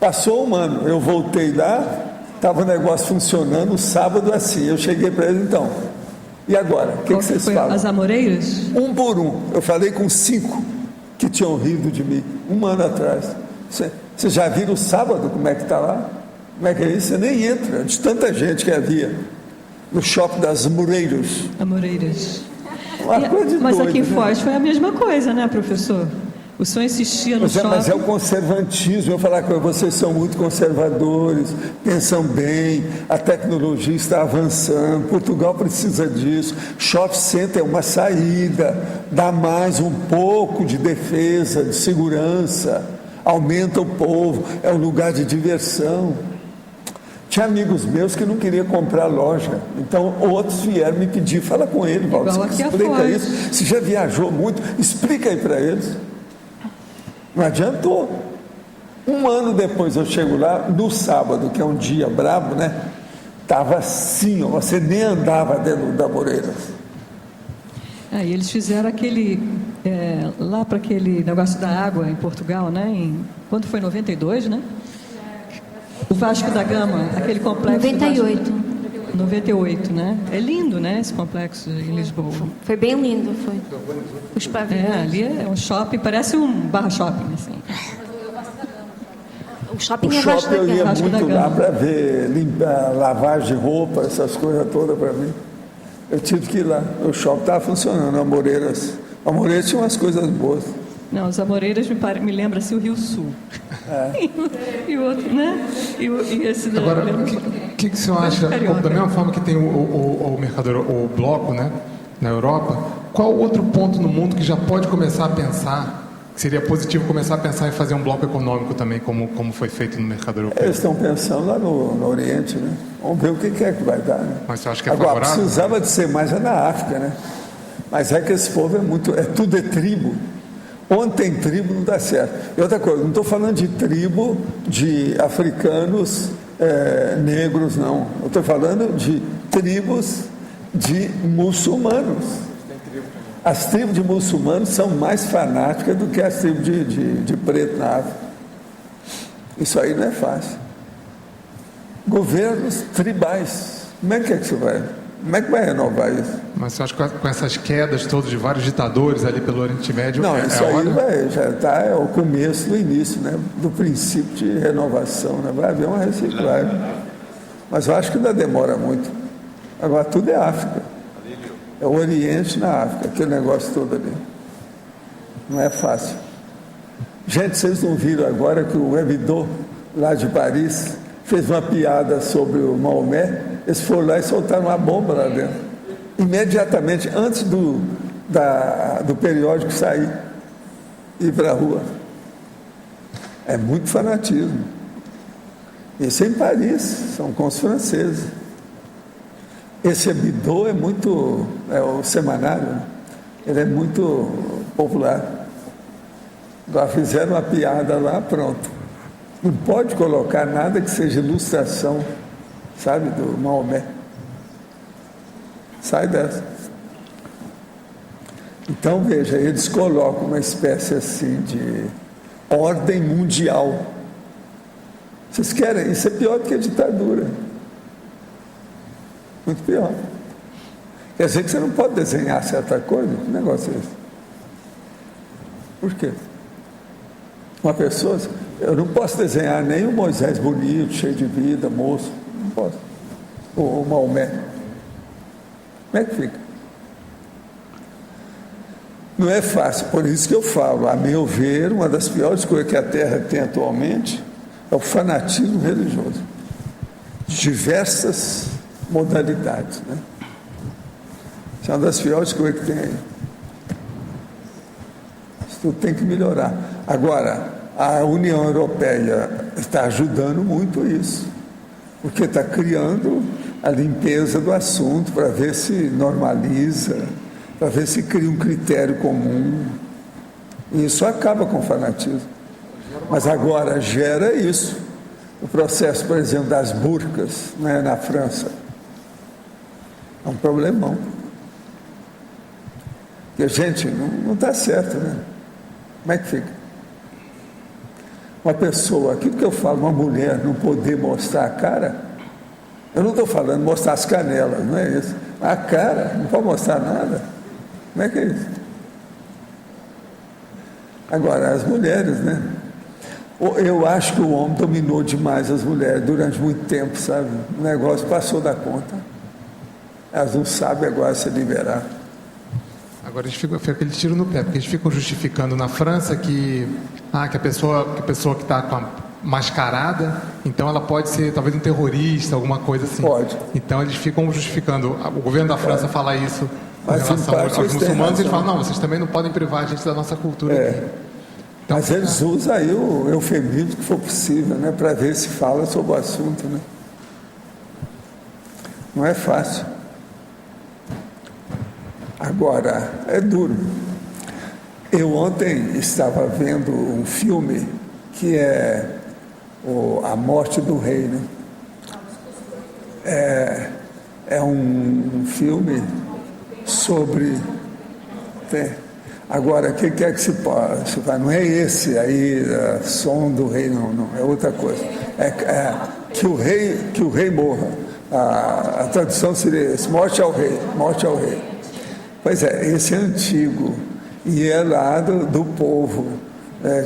Passou um ano, eu voltei lá, estava o negócio funcionando, sábado assim. Eu cheguei para eles, então, e agora? O que vocês falam? As Amoreiras? Um por um. Eu falei com 5 que tinham rido de mim, um ano atrás. Vocês já viram o sábado como é que está lá? Como é que é isso? Você nem entra, de tanta gente que havia no shopping das Amoreiras. Amoreiras. Uma coisa de Mas doido, aqui em né? Foz foi a mesma coisa, né, professor? O senhor insistia no shopping. Mas é o conservantismo. Eu falar com vocês são muito conservadores, pensam bem, a tecnologia está avançando, Portugal precisa disso. Shopping center é uma saída, dá mais um pouco de defesa, de segurança, aumenta o povo, é um lugar de diversão. Tinha amigos meus que não queriam comprar loja, então outros vieram me pedir, fala com ele, Valdir, explica isso. Você já viajou muito, explica aí para eles. Não adiantou. Um ano depois eu chego lá, no sábado, que é um dia brabo, né? Estava assim, ó, você nem andava dentro da Moreiras. E eles fizeram aquele, lá para aquele negócio da água em Portugal, né? Quando foi 92, né? O Vasco da Gama, aquele complexo. 98. 98, né? É lindo, né? Esse complexo em Lisboa. Foi bem lindo, foi. Os pavilhões. Ali é um shopping, parece um barra shopping, assim. O shopping O é Vasco shopping da eu ia Gama. muito lá para ver, limpar, lavagem de roupa, essas coisas todas para mim. Eu tive que ir lá. O shopping estava funcionando, a Moreiras. A Moreiras tinha umas coisas boas. Não, os Amoreiras me lembra assim o Rio Sul. E o outro, né? E esse da... Agora, o que o senhor acha, da mesma forma que tem o Mercador, o bloco, né, na Europa, qual outro ponto no mundo que já pode começar a pensar, que seria positivo começar a pensar em fazer um bloco econômico também, como foi feito no Mercador Europeu? Eles estão pensando lá no Oriente, né? Vamos ver o que é que vai dar, né? Mas você acha que é Agora, favorável? precisava de ser mais na África, né? Mas é que esse povo tudo é tribo. Onde tem tribo não dá certo. E outra coisa, não estou falando de tribo de africanos negros, não. Eu estou falando de tribos de muçulmanos. As tribos de muçulmanos são mais fanáticas do que as tribos de preto na África. Isso aí não é fácil. Governos tribais. Como é que você vai? Como é que vai renovar isso? Mas você acha que com essas quedas todas de vários ditadores ali pelo Oriente Médio, não, isso a aí hora? já está, é o começo do início, né? Do princípio de renovação, né? Vai haver uma reciclagem. Mas eu acho que ainda demora muito. Agora, tudo é África. É o Oriente na África, aquele negócio todo ali. Não é fácil. Gente, vocês não viram agora que o Hebdo, lá de Paris, fez uma piada sobre o Maomé? Eles foram lá e soltaram uma bomba lá dentro. Imediatamente, antes do periódico sair, ir para a rua. É muito fanatismo. Isso é em Paris, são com os franceses. Esse Hebdo é o semanário, né? Ele é muito popular. Agora fizeram uma piada lá, pronto. Não pode colocar nada que seja ilustração, sabe, do Maomé. Sai dessa. Então, veja, eles colocam uma espécie assim de ordem mundial. Vocês querem? Isso é pior do que a ditadura. Muito pior. Quer dizer que você não pode desenhar certa coisa? Que negócio é esse? Por quê? Uma pessoa... Eu não posso desenhar nem o Moisés bonito, cheio de vida, moço. Não posso. Ou o Maomé. Como é que fica? Não é fácil, por isso que eu falo, a meu ver, uma das piores coisas que a Terra tem atualmente é o fanatismo religioso. De diversas modalidades, né? Isso é uma das piores coisas que tem aí. Isso tudo tem que melhorar. Agora, a União Europeia está ajudando muito isso, porque está criando a limpeza do assunto para ver se normaliza, para ver se cria um critério comum. E isso acaba com o fanatismo. Mas agora gera isso. O processo, por exemplo, das burcas, né, na França. É um problemão. Porque, gente, não está certo, né? Como é que fica? Uma pessoa, aquilo que eu falo, uma mulher não poder mostrar a cara, eu não estou falando mostrar as canelas, não é isso. A cara, não pode mostrar nada. Como é que é isso? Agora, as mulheres, né? Eu acho que o homem dominou demais as mulheres durante muito tempo, sabe? O negócio passou da conta. Elas não sabem agora se liberar. Agora a gente fica aquele tiro no pé, porque eles ficam justificando na França que a pessoa que está com a mascarada, então ela pode ser talvez um terrorista, alguma coisa assim. Pode. Então eles ficam justificando. O governo da França fala isso em relação aos muçulmanos, eles falam, não, vocês também não podem privar a gente da nossa cultura aqui. Então, mas eles usam aí o eufemismo que for possível, né, para ver se fala sobre o assunto, né? Não é fácil. Agora, é duro. Eu ontem estava vendo um filme que é A Morte do Rei, né? É um filme sobre... Agora, o que é que se faz? Não é esse aí, Som do Rei, não, é outra coisa. Que o rei morra. A tradução seria esse, morte ao rei. Pois é, esse é antigo e é lá do povo,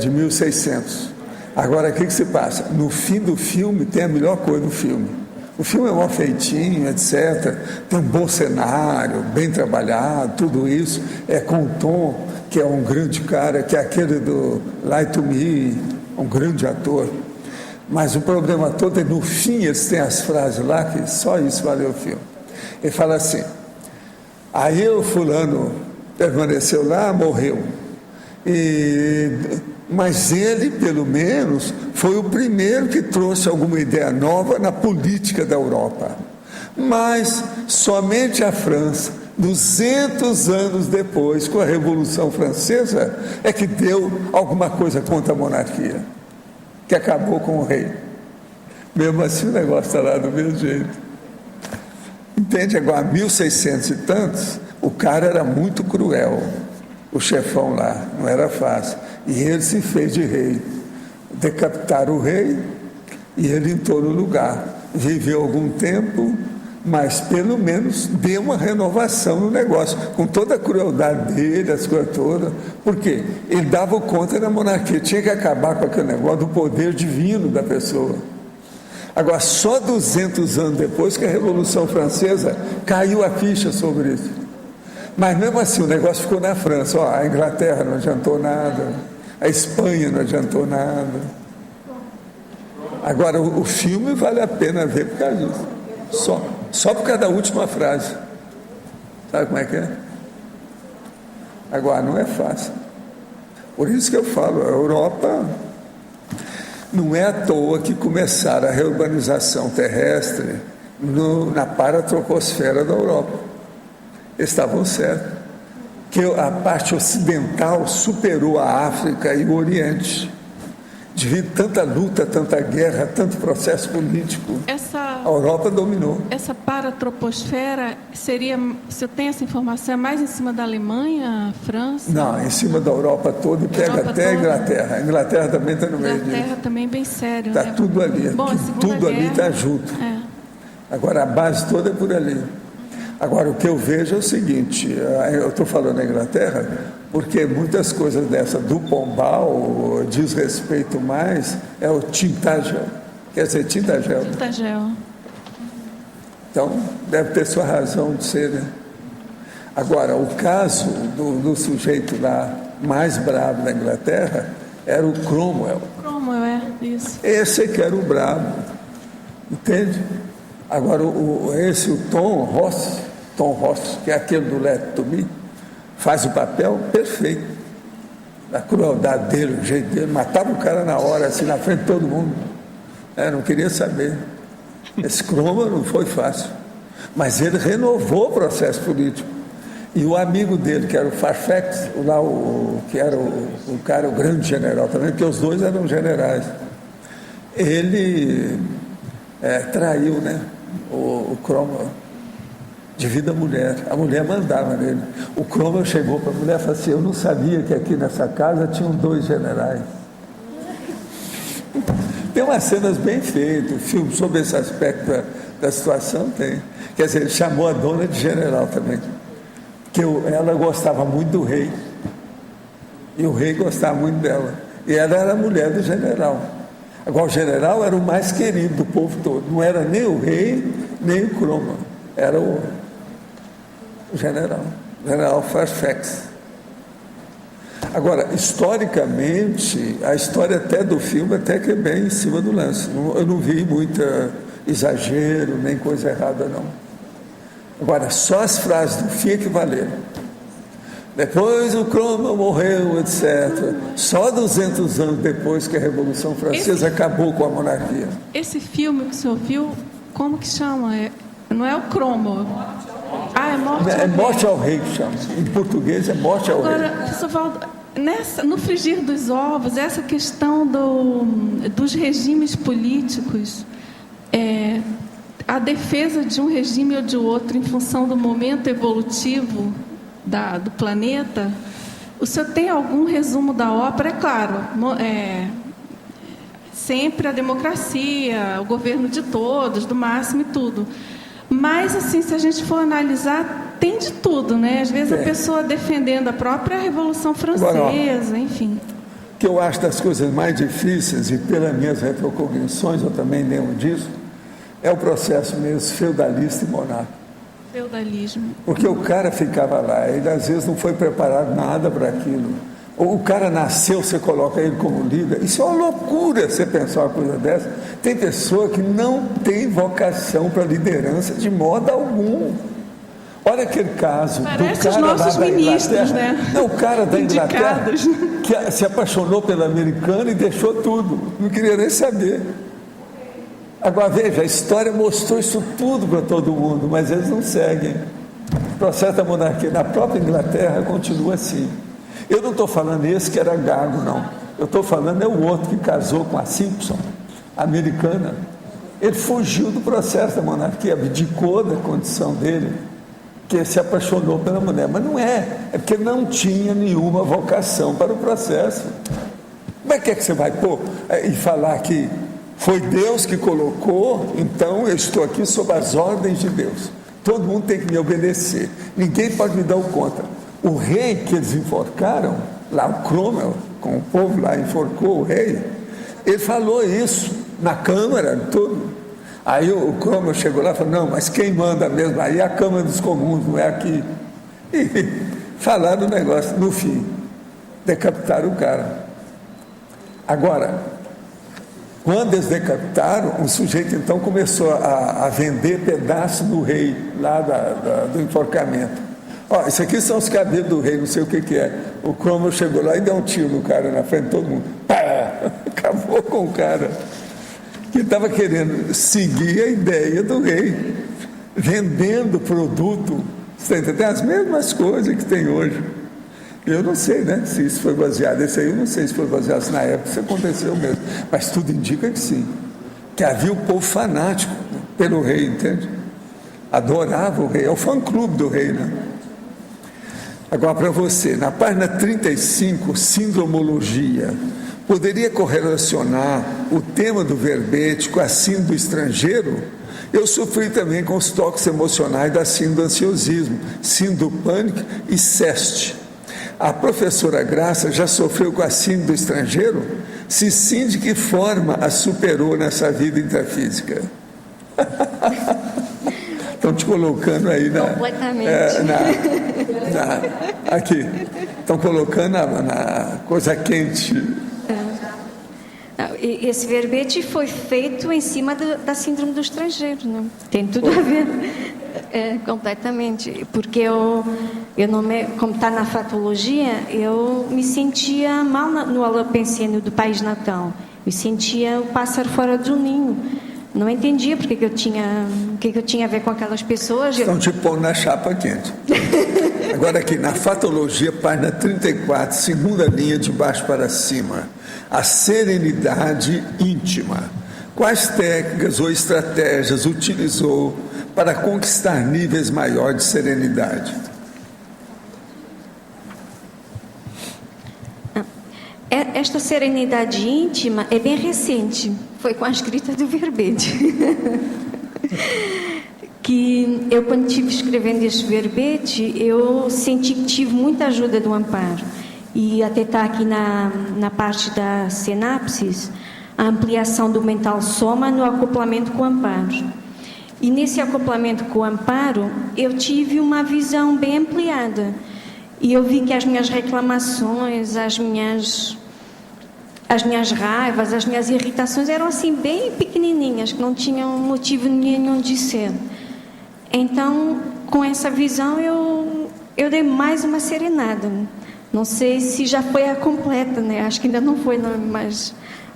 de 1600. Agora, o que se passa? No fim do filme tem a melhor coisa do filme. O filme é mal feitinho, etc. Tem um bom cenário, bem trabalhado, tudo isso. É com o Tom, que é um grande cara, que é aquele do Lie to Me, um grande ator. Mas o problema todo é no fim, eles têm as frases lá, que só isso valeu o filme. Ele fala assim, aí o fulano permaneceu lá, morreu. Mas ele, pelo menos, foi o primeiro que trouxe alguma ideia nova na política da Europa. Mas somente a França, 200 anos depois, com a Revolução Francesa, é que deu alguma coisa contra a monarquia, que acabou com o rei. Mesmo assim, o negócio está lá do mesmo jeito. Entende? Agora, 1600 e tantos, o cara era muito cruel, o chefão lá, não era fácil. E ele se fez de rei. Decapitaram o rei e ele entrou no lugar. Viveu algum tempo, mas pelo menos deu uma renovação no negócio, com toda a crueldade dele, as coisas todas. Por quê? Ele dava conta da monarquia, tinha que acabar com aquele negócio do poder divino da pessoa. Agora, só 200 anos depois que a Revolução Francesa caiu a ficha sobre isso. Mas mesmo assim, o negócio ficou na França. A Inglaterra não adiantou nada, a Espanha não adiantou nada. Agora, o filme vale a pena ver por causa disso. Só por causa da última frase. Sabe como é que é? Agora, não é fácil. Por isso que eu falo, a Europa não é à toa que começaram a reurbanização terrestre na paratroposfera da Europa. Estavam certos, que a parte ocidental superou a África e o Oriente, devido a tanta luta, tanta guerra, tanto processo político. A Europa dominou. Essa paratroposfera seria, se eu tenho essa informação, é mais em cima da Alemanha, França? Não, em cima da Europa toda e pega até a Inglaterra. A Inglaterra também está no meio disso. A Inglaterra também é bem sério. Está tudo ali. Bom, tudo ali está junto. Agora a base toda é por ali. Agora, o que eu vejo é o seguinte, eu estou falando da Inglaterra, porque muitas coisas dessa do Pombal diz respeito mais é o Tintagel. Quer dizer, Tintagel. Tintagel. Então, deve ter sua razão de ser, né? Agora, o caso do sujeito lá mais bravo da Inglaterra era o Cromwell. Cromwell, isso. Esse que era o bravo, entende? Agora, o Tom Ross, que é aquele do Let to Me, faz o papel perfeito. A crueldade dele, o jeito dele, matava o cara na hora, assim, na frente de todo mundo. Não queria saber. Esse Cromwell não foi fácil. Mas ele renovou o processo político. E o amigo dele, que era o Fairfax, que era o cara, o grande general também, porque os dois eram generais, ele traiu, né, o Cromwell, devido à mulher. A mulher mandava nele. O Cromwell chegou para a mulher e falou assim: eu não sabia que aqui nessa casa tinham 2 generais. Tem umas cenas bem feitas, o filme sobre esse aspecto da situação tem. Quer dizer, ele chamou a dona de general também, que ela gostava muito do rei, e o rei gostava muito dela, e ela era a mulher do general. Agora, o general era o mais querido do povo todo, não era nem o rei, nem o Cromwell, era o general Fairfax. Agora, historicamente, a história até do filme até que é bem em cima do lance. Eu não vi muito exagero, nem coisa errada, não. Agora, só as frases do fim é que valeram. Depois o Cromwell morreu, etc. Só 200 anos depois que a Revolução Francesa acabou com a monarquia. Esse filme que o senhor viu, como que chama? Não é o Cromwell. É Morte ao Rei. É Morte ao Rei que chama. Em português é Morte ao Rei. Agora, professor Valdo, no frigir dos ovos, essa questão dos regimes políticos, a defesa de um regime ou de outro em função do momento evolutivo do planeta, o senhor tem algum resumo da ópera? É claro, sempre a democracia, o governo de todos, do máximo e tudo. Mas, assim, se a gente for analisar, tem de tudo, né? Às vezes a pessoa defendendo a própria Revolução Francesa, enfim. O que eu acho das coisas mais difíceis, e pelas minhas retrocognições eu também lembro disso, é o processo mesmo feudalista e monárquico. Feudalismo. Porque o cara ficava lá, ele às vezes não foi preparado nada para aquilo. Ou o cara nasceu, você coloca ele como líder. Isso é uma loucura, você pensar uma coisa dessa. Tem pessoa que não tem vocação para liderança de modo algum. Olha aquele caso parece do cara os nossos lá da ministros, Inglaterra. né? Não, o cara da Inglaterra que se apaixonou pela americana e deixou tudo. Não queria nem saber. Agora veja, a história mostrou isso tudo para todo mundo, mas eles não seguem. O processo da monarquia na própria Inglaterra continua assim. Eu não estou falando esse que era gago, não. Eu estou falando o outro que casou com a Simpson, americana. Ele fugiu do processo da monarquia, abdicou da condição dele, que se apaixonou pela mulher. Mas não é porque não tinha nenhuma vocação para o processo. Como é que você vai pôr e falar que foi Deus que colocou, então eu estou aqui sob as ordens de Deus. Todo mundo tem que me obedecer. Ninguém pode me dar o contra. O rei que eles enforcaram, lá o Cromwell, com o povo lá enforcou o rei, ele falou isso na Câmara, tudo. Aí o Cromwell chegou lá e falou: não, mas quem manda mesmo aí é a Câmara dos Comuns, não é aqui. E falaram o negócio, no fim, decapitaram o cara. Agora, quando eles decapitaram, o sujeito então começou a vender pedaços do rei, lá do enforcamento. Isso aqui são os cabelos do rei, não sei o que é. O Cromwell chegou lá e deu um tiro no cara na frente de todo mundo. Pá! Acabou com o cara que estava querendo seguir a ideia do rei, vendendo produto. Você tem as mesmas coisas que tem hoje. Eu não sei, né, se isso foi baseado. Esse aí eu não sei se foi baseado, se na época isso aconteceu mesmo. Mas tudo indica que sim. Que havia um povo fanático pelo rei, entende? Adorava o rei. É o fã-clube do rei, né? Agora, para você, na página 35, Sindromologia, poderia correlacionar o tema do verbete com a síndrome do estrangeiro? Eu sofri também com os toques emocionais da síndrome do ansiosismo, síndrome do pânico e SEST. A professora Graça já sofreu com a síndrome do estrangeiro? Se sim, de que forma a superou nessa vida intrafísica? Estão te colocando aí completamente. Aqui. Estão colocando na coisa quente. Esse verbete foi feito em cima da síndrome do estrangeiro, não? Tem tudo a ver. Completamente. Porque como está na fatologia, eu me sentia mal no alopecênio do país natal. Me sentia o pássaro fora do ninho. Não entendia o que eu tinha a ver com aquelas pessoas. Estão te pondo na chapa quente. Agora aqui, na fatologia, página 34, segunda linha de baixo para cima. A serenidade íntima. Quais técnicas ou estratégias utilizou para conquistar níveis maiores de serenidade? Esta serenidade íntima é bem recente. Foi com a escrita do verbete. Que eu, quando estive escrevendo este verbete, eu senti que tive muita ajuda do amparo. E até está aqui na parte da sinapses, a ampliação do mental soma no acoplamento com o amparo. E nesse acoplamento com o amparo, eu tive uma visão bem ampliada. E eu vi que as minhas reclamações, as minhas raivas, as minhas irritações eram assim bem pequenininhas, que não tinham motivo nenhum de ser. Então, com essa visão, eu dei mais uma serenada. Não sei se já foi a completa, né? Acho que ainda não foi, não,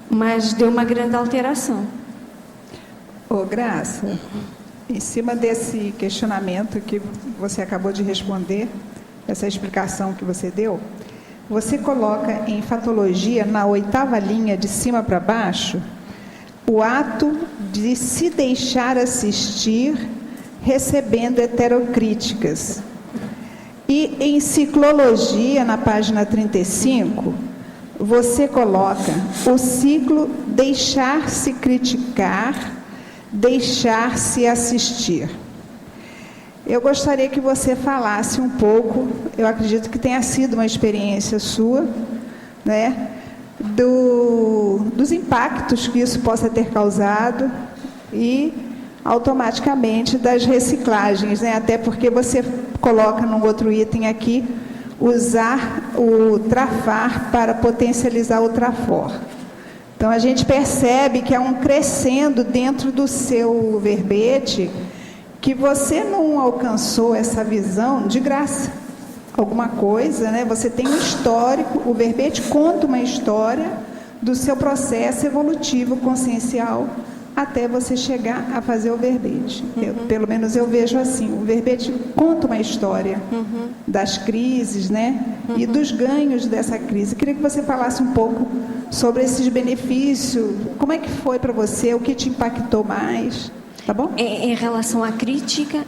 mas deu uma grande alteração. Graça, em cima desse questionamento que você acabou de responder, essa explicação que você deu, você coloca em fatologia, na 8ª linha de cima para baixo, o ato de se deixar assistir recebendo heterocríticas. E em ciclologia, na página 35, você coloca o ciclo deixar-se criticar, deixar-se assistir. Eu gostaria que você falasse um pouco, eu acredito que tenha sido uma experiência sua, né, dos impactos que isso possa ter causado e, automaticamente, das reciclagens, né, até porque você coloca num outro item aqui, usar o trafar para potencializar o trafor. Então, a gente percebe que há um crescendo dentro do seu verbete, que você não alcançou essa visão de graça. Alguma coisa, né? Você tem um histórico, o verbete conta uma história do seu processo evolutivo consciencial até você chegar a fazer o verbete. Pelo menos eu vejo assim, o verbete conta uma história das crises, né? E dos ganhos dessa crise. Queria que você falasse um pouco sobre esses benefícios, como é que foi para você, o que te impactou mais, tá bom? Em relação à crítica?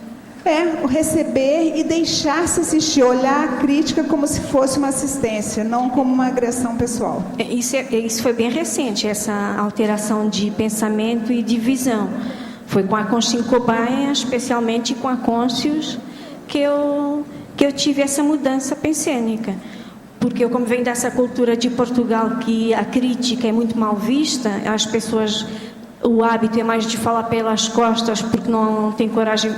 O receber e deixar-se assistir, olhar a crítica como se fosse uma assistência, não como uma agressão pessoal. Isso foi bem recente, essa alteração de pensamento e de visão. Foi com a Consciência Cobaia, especialmente com a Conscius, que eu tive essa mudança pensênica. Porque eu, como venho dessa cultura de Portugal, que a crítica é muito mal vista, as pessoas, o hábito é mais de falar pelas costas, porque não tem coragem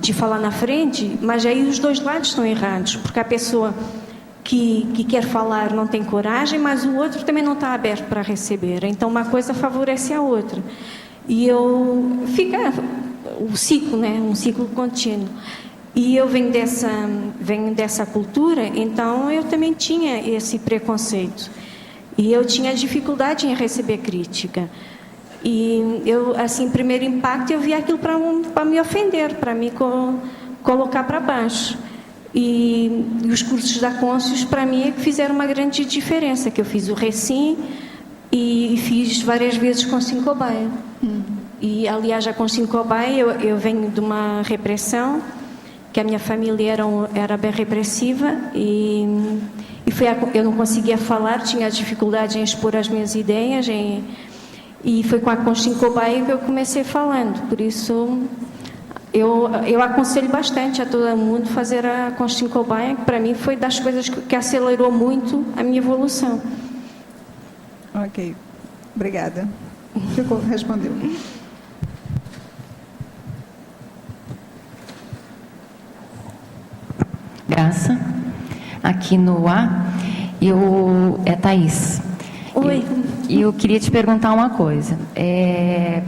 de falar na frente, mas aí os dois lados estão errados, porque a pessoa que quer falar não tem coragem, mas o outro também não está aberto para receber. Então, uma coisa favorece a outra. E fica o ciclo, né? Um ciclo contínuo. E eu venho dessa cultura, então eu também tinha esse preconceito. E eu tinha dificuldade em receber crítica. E eu, assim, primeiro impacto, eu vi aquilo para me ofender, para me colocar para baixo. E os cursos da Conscius, para mim, é que fizeram uma grande diferença, que eu fiz o Recim e fiz várias vezes Consciência Cobaia. E, aliás, a Consciência Cobaia, eu venho de uma repressão, que a minha família era bem repressiva, e eu não conseguia falar, tinha dificuldade em expor as minhas ideias, E foi com a Conchinha Cobaia que eu comecei falando. Por isso, eu aconselho bastante a todo mundo fazer a Conchinha Cobaia, que para mim foi das coisas que acelerou muito a minha evolução. Ok, obrigada. Respondeu. Graça, aqui no A, é Thaís. Oi. E eu queria te perguntar uma coisa.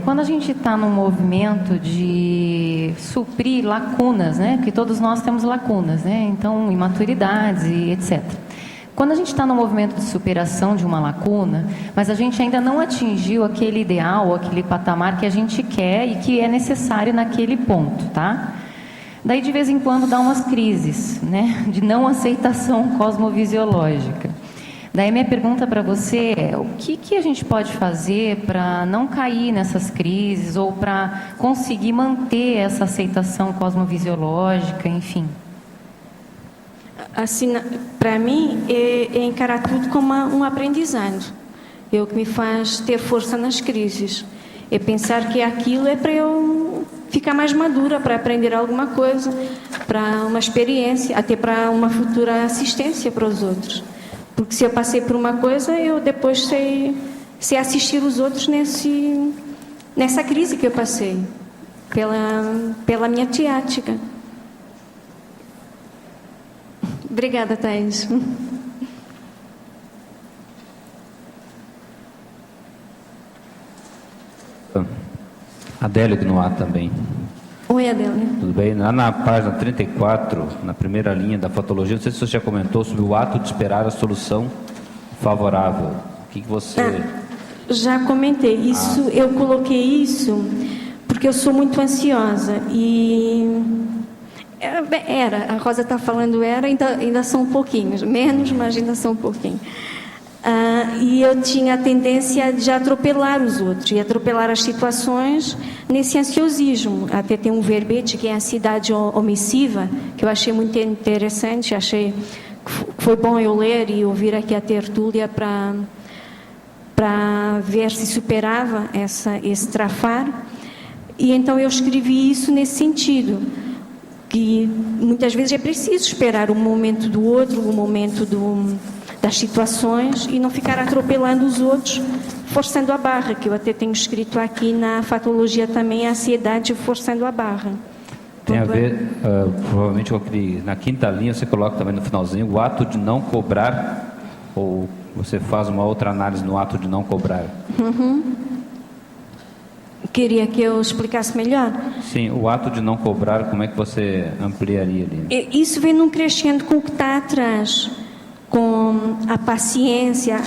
Quando a gente está num movimento de suprir lacunas, né? Porque todos nós temos lacunas, né? Então, imaturidades e etc. Quando a gente está no movimento de superação de uma lacuna, mas a gente ainda não atingiu aquele ideal, aquele patamar que a gente quer e que é necessário naquele ponto, tá? Daí, de vez em quando, dá umas crises, né? De não aceitação cosmovisiológica. Daí, minha pergunta para você é: o que a gente pode fazer para não cair nessas crises ou para conseguir manter essa aceitação cosmovisiológica, enfim? Assim, para mim, é encarar tudo como um aprendizado. É o que me faz ter força nas crises. É pensar que aquilo é para eu ficar mais madura, para aprender alguma coisa, para uma experiência, até para uma futura assistência para os outros. Porque se eu passei por uma coisa, eu depois sei assistir os outros nessa crise que eu passei, pela minha ciática. Obrigada, Thaís. Adélio no ar também. Oi, Adélio. Tudo bem? Lá na página 34, na primeira linha da fatologia, não sei se você já comentou sobre o ato de esperar a solução favorável. O que você... Já comentei. Isso, eu coloquei isso porque eu sou muito ansiosa e... a Rosa está falando ainda são um pouquinhos, menos, mas ainda são um pouquinho. E eu tinha a tendência de atropelar os outros e atropelar as situações nesse ansiosismo. Até tem um verbete que é a cidade omissiva, que eu achei muito interessante, achei que foi bom eu ler e ouvir aqui a tertúlia para ver se superava esse trafar. E então eu escrevi isso nesse sentido, que muitas vezes é preciso esperar o momento do outro, o momento das situações e não ficar atropelando os outros, forçando a barra, que eu até tenho escrito aqui na fatologia também, a ansiedade forçando a barra. Tem a ver, provavelmente, com aquele, na quinta linha, você coloca também no finalzinho, o ato de não cobrar, ou você faz uma outra análise no ato de não cobrar. Queria que eu explicasse melhor? Sim, o ato de não cobrar, como é que você ampliaria ali? Isso vem num crescendo com o que está atrás, com a paciência,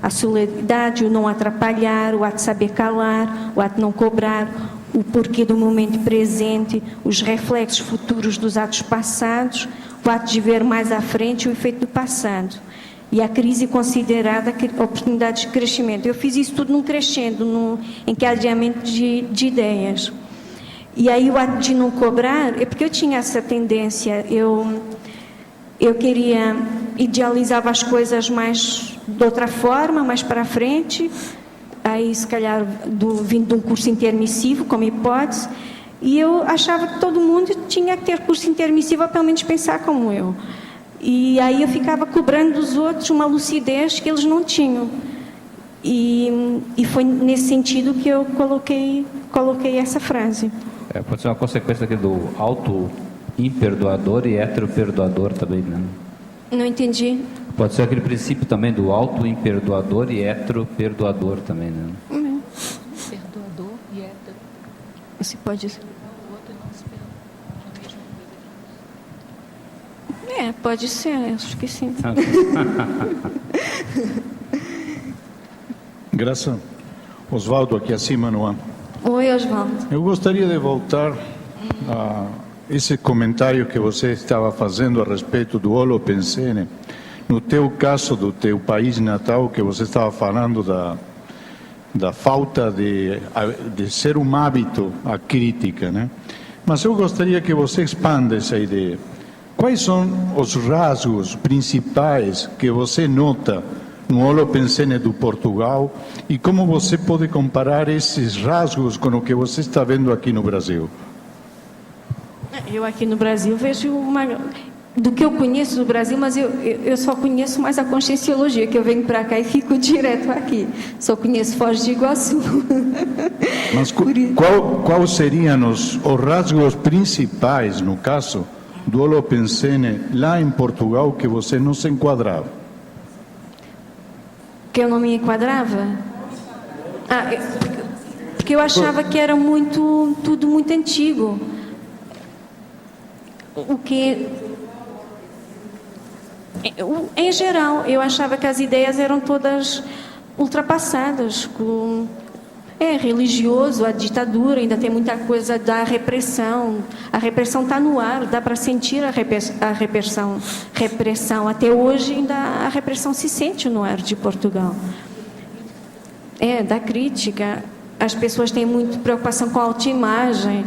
a soledade, o não atrapalhar, o ato de saber calar, o ato de não cobrar, o porquê do momento presente, os reflexos futuros dos atos passados, o ato de ver mais à frente o efeito do passado. E a crise considerada oportunidades de crescimento. Eu fiz isso tudo num crescendo, num encadeamento de ideias. E aí o ato de não cobrar, é porque eu tinha essa tendência, eu queria, idealizava as coisas mais de outra forma, mais para frente, aí se calhar vindo de um curso intermissivo, como hipótese, e eu achava que todo mundo tinha que ter curso intermissivo, ou pelo menos pensar como eu. E aí eu ficava cobrando dos outros uma lucidez que eles não tinham. E foi nesse sentido que eu coloquei essa frase. Pode ser uma consequência aqui do auto-imperdoador e heteroperdoador também, né? Não entendi. Pode ser aquele princípio também do auto-imperdoador e heteroperdoador também, né? Perdoador e hétero. Você pode... pode ser, acho que sim. Graça. Osvaldo, aqui acima no ar. Oi, Osvaldo. Eu gostaria de voltar a esse comentário que você estava fazendo a respeito do holopensene. No teu caso, do teu país natal, que você estava falando da falta de ser um hábito a crítica, né? Mas eu gostaria que você expanda essa ideia. Quais são os rasgos principais que você nota no Holopensene do Portugal, e como você pode comparar esses rasgos com o que você está vendo aqui no Brasil? Eu aqui no Brasil vejo do que eu conheço do Brasil, mas eu só conheço mais a Conscienciologia, que eu venho para cá e fico direto aqui. Só conheço Foz de Iguaçu. Mas qual seriam os rasgos principais, no caso do Holopensene, lá em Portugal, que você não se enquadrava? Que eu não me enquadrava? Porque eu achava que era tudo muito antigo. O que... Em geral, eu achava que as ideias eram todas ultrapassadas. Religioso, a ditadura, ainda tem muita coisa da repressão. A repressão está no ar, dá para sentir a repressão. Até hoje, ainda a repressão se sente no ar de Portugal. Da crítica. As pessoas têm muita preocupação com a autoimagem,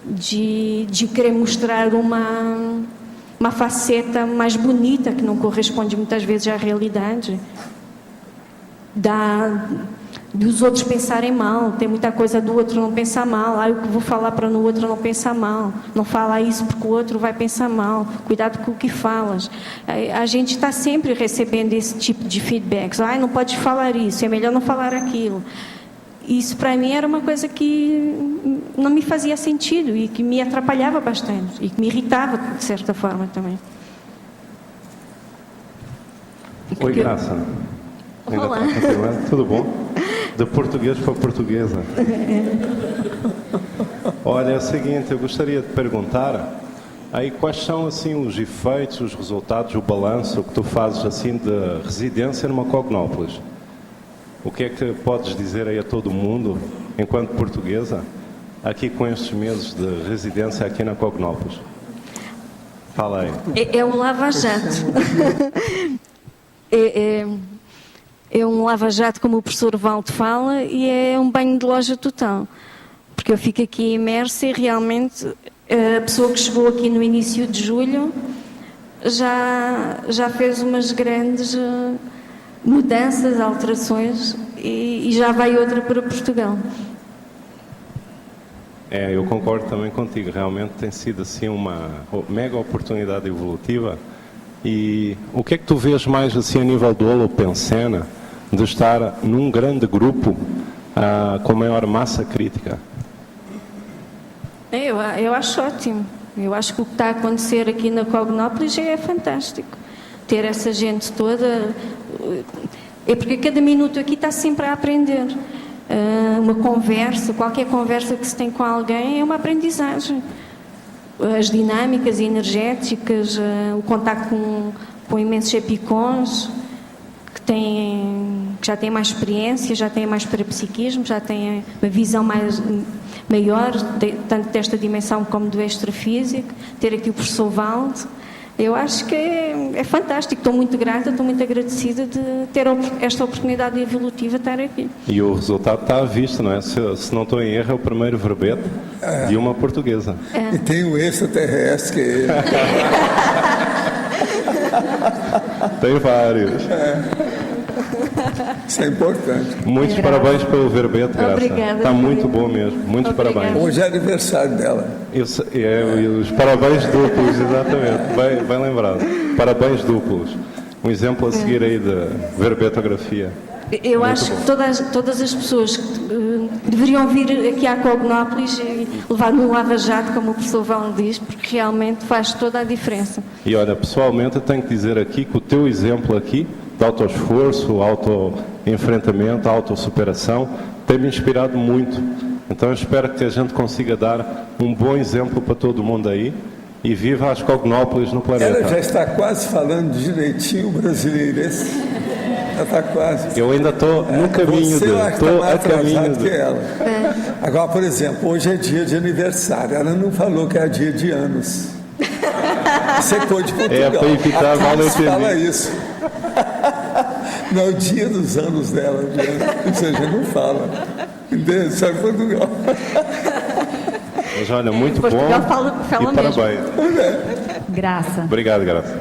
de querer mostrar uma faceta mais bonita, que não corresponde muitas vezes à realidade. Dos outros pensarem mal, tem muita coisa do outro não pensar mal. Eu que vou falar para o outro não pensar mal. Não fala isso porque o outro vai pensar mal. Cuidado com o que falas. A gente está sempre recebendo esse tipo de feedbacks. Não podes falar isso, é melhor não falar aquilo. Isso para mim era uma coisa que não me fazia sentido e que me atrapalhava bastante e que me irritava de certa forma também. Oi, Graça. Olá. Tudo bom? De português para portuguesa. Olha, é o seguinte, eu gostaria de perguntar aí quais são assim os efeitos, os resultados, o balanço que tu fazes assim de residência numa Cognópolis. O que é que podes dizer aí a todo mundo, enquanto portuguesa, aqui com estes meses de residência aqui na Cognópolis? Fala aí. É um lava-jato. É um lava-jato, como o professor Valdo fala, e é um banho de loja total. Porque eu fico aqui imersa e realmente a pessoa que chegou aqui no início de julho já fez umas grandes... mudanças, alterações e já vai outra para Portugal. Eu concordo também contigo. Realmente tem sido assim uma mega oportunidade evolutiva. E o que é que tu vês mais assim a nível do Holopensene, de estar num grande grupo com maior massa crítica? Eu acho ótimo. Eu acho que o que está a acontecer aqui na Cognópolis é fantástico. Ter essa gente toda... É porque cada minuto aqui está sempre a aprender. Uma conversa, qualquer conversa que se tem com alguém é uma aprendizagem. As dinâmicas energéticas, o contacto com imensos epicons, que já têm mais experiência, já têm mais parapsiquismo, já têm uma visão maior, tanto desta dimensão como do extrafísico. Ter aqui o professor Valdo, eu acho que é fantástico. Estou muito grata, estou muito agradecida de ter esta oportunidade evolutiva de estar aqui. E o resultado está à vista, não é? Se não estou em erro, é o primeiro verbete de uma portuguesa. E tem o extraterrestre, que é ele. Tem vários. Isso é importante. Muitos parabéns pelo verbete, Graça. Obrigada. Está muito bom mesmo. Muitos parabéns. Hoje é aniversário dela. Os parabéns duplos, exatamente. Bem lembrado. Parabéns duplos. Um exemplo a seguir aí de verbetografia. Eu muito acho bom. que todas as pessoas que deveriam vir aqui à Cognópolis e levar no lava-jato, como o professor Val diz, porque realmente faz toda a diferença. E olha, pessoalmente eu tenho que dizer aqui que o teu exemplo aqui de autoesforço, auto-enfrentamento, autossuperação, tem-me inspirado muito. Então eu espero que a gente consiga dar um bom exemplo para todo mundo aí e viva as Cognópolis no planeta. Ela já está quase falando direitinho brasileirense. Já está quase. Eu ainda estou no caminho Você dele. Estou a caminho que ela. Agora, por exemplo, hoje é dia de aniversário. Ela não falou que é dia de anos. Você foi de Portugal. Para evitar mal entendido. Fala isso. Não, o dia dos anos dela. Ou seja, não fala. Entendeu? Só em Portugal. Mas olha, muito Portugal bom fala e mesmo. parabéns. Graça. Obrigado, Graça.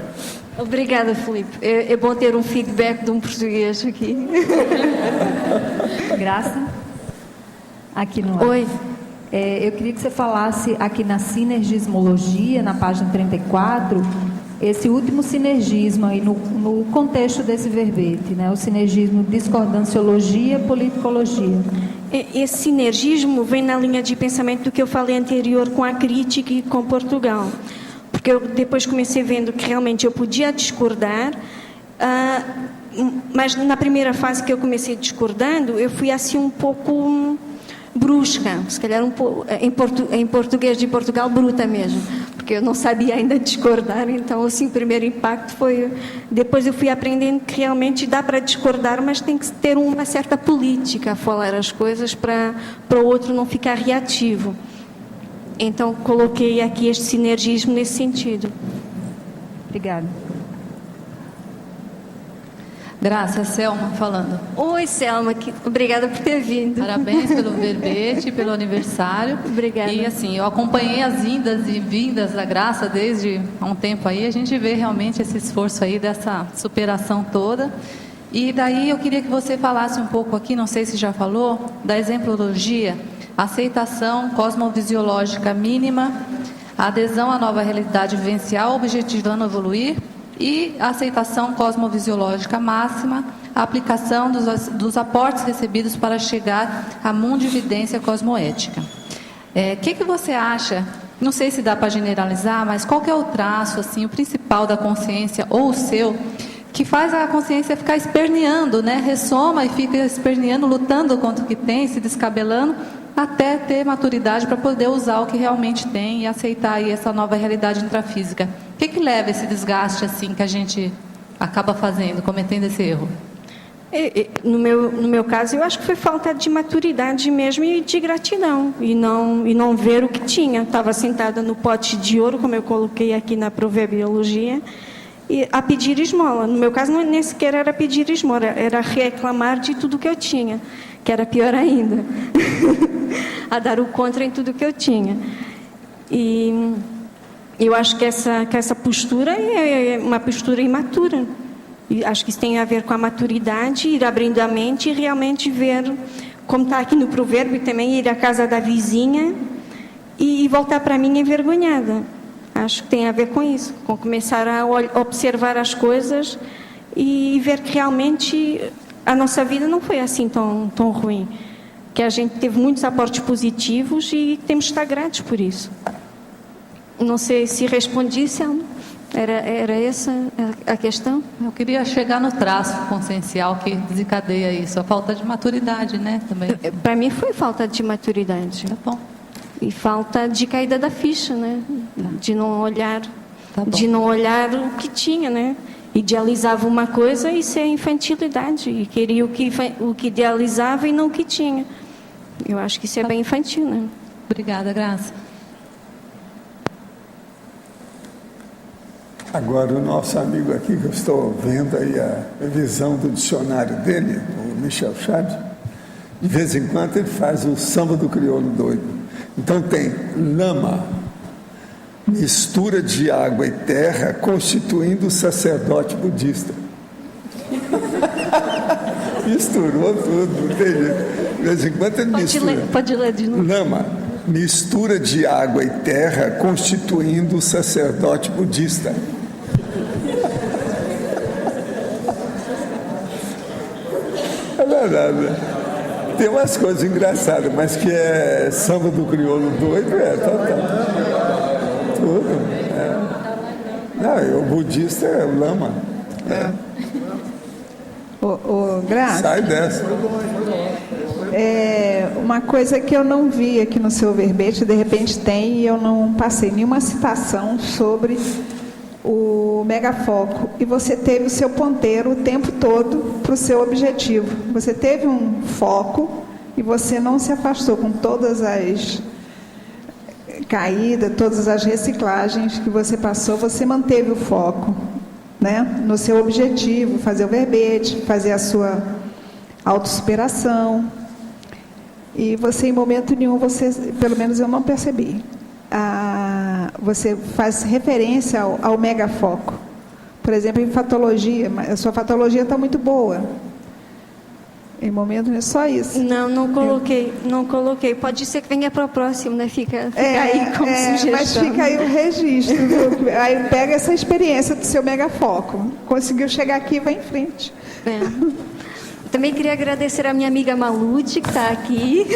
Obrigada, Filipe. É bom ter um feedback de um português aqui. Graça? Aqui no ar. Oi. Eu queria que você falasse aqui na sinergismologia, na página 34, esse último sinergismo aí no contexto desse verbete, né? O sinergismo discordanciologia, politicologia. Esse sinergismo vem na linha de pensamento do que eu falei anterior com a crítica e com Portugal. Porque eu depois comecei vendo que realmente eu podia discordar, mas na primeira fase que eu comecei discordando, eu fui assim um pouco brusca, se calhar um pouco, em português de Portugal, bruta mesmo, porque eu não sabia ainda discordar, então assim, o primeiro impacto foi... Depois eu fui aprendendo que realmente dá para discordar, mas tem que ter uma certa política a falar as coisas para o outro não ficar reativo. Então, coloquei aqui este sinergismo nesse sentido. Obrigada. Graça, Selma falando. Oi, Selma, obrigada por ter vindo. Parabéns pelo verbete, pelo aniversário. Obrigada. E assim, eu acompanhei as indas e vindas da Graça desde há um tempo aí. A gente vê realmente esse esforço aí dessa superação toda. E daí eu queria que você falasse um pouco aqui, não sei se já falou, da exemplologia, aceitação cosmovisiológica mínima, adesão à nova realidade vivencial, objetivando evoluir, e a aceitação cosmovisiológica máxima, a aplicação dos aportes recebidos para chegar à mundividência cosmoética. Que você acha, não sei se dá para generalizar, mas qual que é o traço, assim, o principal da consciência, ou o seu, que faz a consciência ficar esperneando, né? Ressoma e fica esperneando, lutando contra o que tem, se descabelando, até ter maturidade para poder usar o que realmente tem e aceitar aí essa nova realidade intrafísica. O que leva esse desgaste assim que a gente acaba fazendo, cometendo esse erro? No meu caso, eu acho que foi falta de maturidade mesmo e de gratidão, e não ver o que tinha. Estava sentada no pote de ouro, como eu coloquei aqui na proverbiologia, e a pedir esmola. No meu caso, nem sequer era pedir esmola, era reclamar de tudo que eu tinha, que era pior ainda. A dar o contra em tudo que eu tinha. E eu acho que essa postura é uma postura imatura. E acho que isso tem a ver com a maturidade, ir abrindo a mente e realmente ver, como está aqui no provérbio também, ir à casa da vizinha e voltar para mim envergonhada. Acho que tem a ver com isso, com começar a observar as coisas e ver que realmente a nossa vida não foi assim tão ruim. Que a gente teve muitos aportes positivos e temos de estar gratos por isso. Não sei se respondi, Selma. Era essa a questão? Eu queria chegar no traço consciencial que desencadeia isso, a falta de maturidade, né? Também. Para mim foi falta de maturidade. Tá bom. E falta de caída da ficha, né? De não olhar, de não olhar o que tinha, né? Idealizava uma coisa e isso é infantilidade. E queria o que idealizava e não o que tinha. Eu acho que isso é bem infantil, né? Obrigada, Graça. Agora, o nosso amigo aqui, que eu estou vendo aí a revisão do dicionário dele, o Michel Chad, de vez em quando ele faz o samba do crioulo doido. Então tem lama, mistura de água e terra, constituindo o sacerdote budista. Misturou tudo, não tem jeito. De vez em quando ele mistura. Pode ler de novo. Lama, mistura de água e terra, constituindo o sacerdote budista. É verdade. Tem umas coisas engraçadas, mas que é samba do crioulo doido, tudo. Não, o budista é o lama. Graça. Sai dessa. Uma coisa que eu não vi aqui no seu verbete, de repente tem, e eu não passei nenhuma citação sobre o megafoco. E você teve o seu ponteiro o tempo todo para o seu objetivo. Você teve um foco e você não se afastou com todas as caídas, todas as reciclagens que você passou, você manteve o foco, né, no seu objetivo, fazer o verbete, fazer a sua autossuperação. E você, em momento nenhum, pelo menos eu não percebi, você faz referência ao megafoco. Por exemplo, em fatologia, a sua fatologia está muito boa. Em momento não é só isso. Não coloquei. Pode ser que venha para o próximo, né? Fica aí como sugestão. Mas fica aí o registro. Viu? Aí pega essa experiência do seu megafoco. Conseguiu chegar aqui, vai em frente. Também queria agradecer a minha amiga Malute, que está aqui,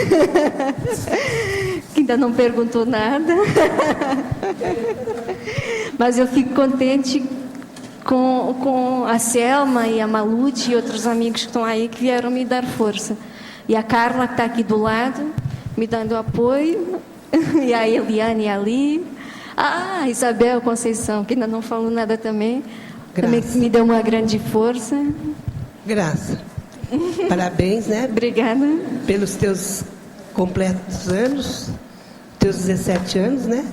que ainda não perguntou nada. Mas eu fico contente com a Selma e a Malute e outros amigos que estão aí, que vieram me dar força. E a Carla, que está aqui do lado, me dando apoio. E a Eliane ali. A Isabel Conceição, que ainda não falou nada também. Também me deu uma grande força. Graça. Parabéns, né? Obrigada. Pelos teus completos anos, teus 17 anos, né?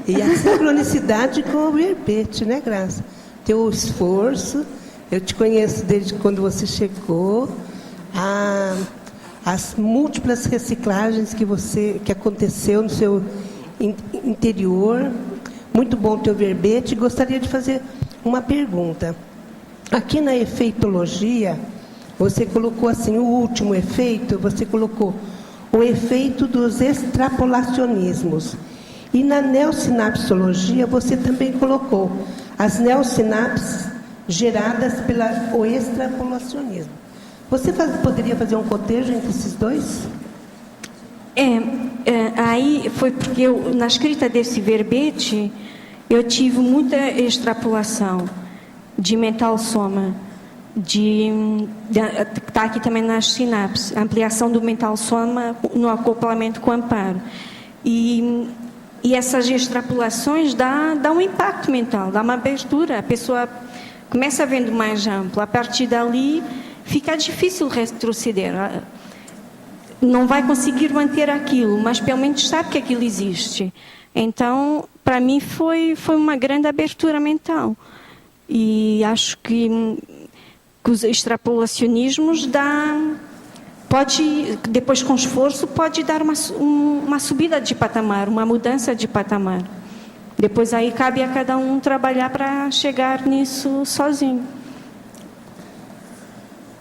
E a sincronicidade com o verbete, né, Graça? Teu esforço, eu te conheço desde quando você chegou, as múltiplas reciclagens que aconteceu no seu interior. Muito bom o teu verbete. Gostaria de fazer uma pergunta. Aqui na efeitologia, você colocou assim, o último efeito, você colocou o efeito dos extrapolacionismos. E na neossinapsologia, você também colocou as neossinapses geradas pelo extrapolacionismo. Você poderia fazer um cotejo entre esses dois? Aí foi porque na escrita desse verbete, eu tive muita extrapolação de mental soma. Está aqui também nas sinapses, ampliação do mental soma no acoplamento com o amparo. E essas extrapolações dá um impacto mental, dá uma abertura. A pessoa começa vendo mais amplo. A partir dali, fica difícil retroceder. Não vai conseguir manter aquilo, mas pelo menos sabe que aquilo existe. Então, para mim, foi uma grande abertura mental. E acho que os extrapolacionismos depois com esforço, pode dar uma subida de patamar, uma mudança de patamar. Depois aí cabe a cada um trabalhar para chegar nisso sozinho.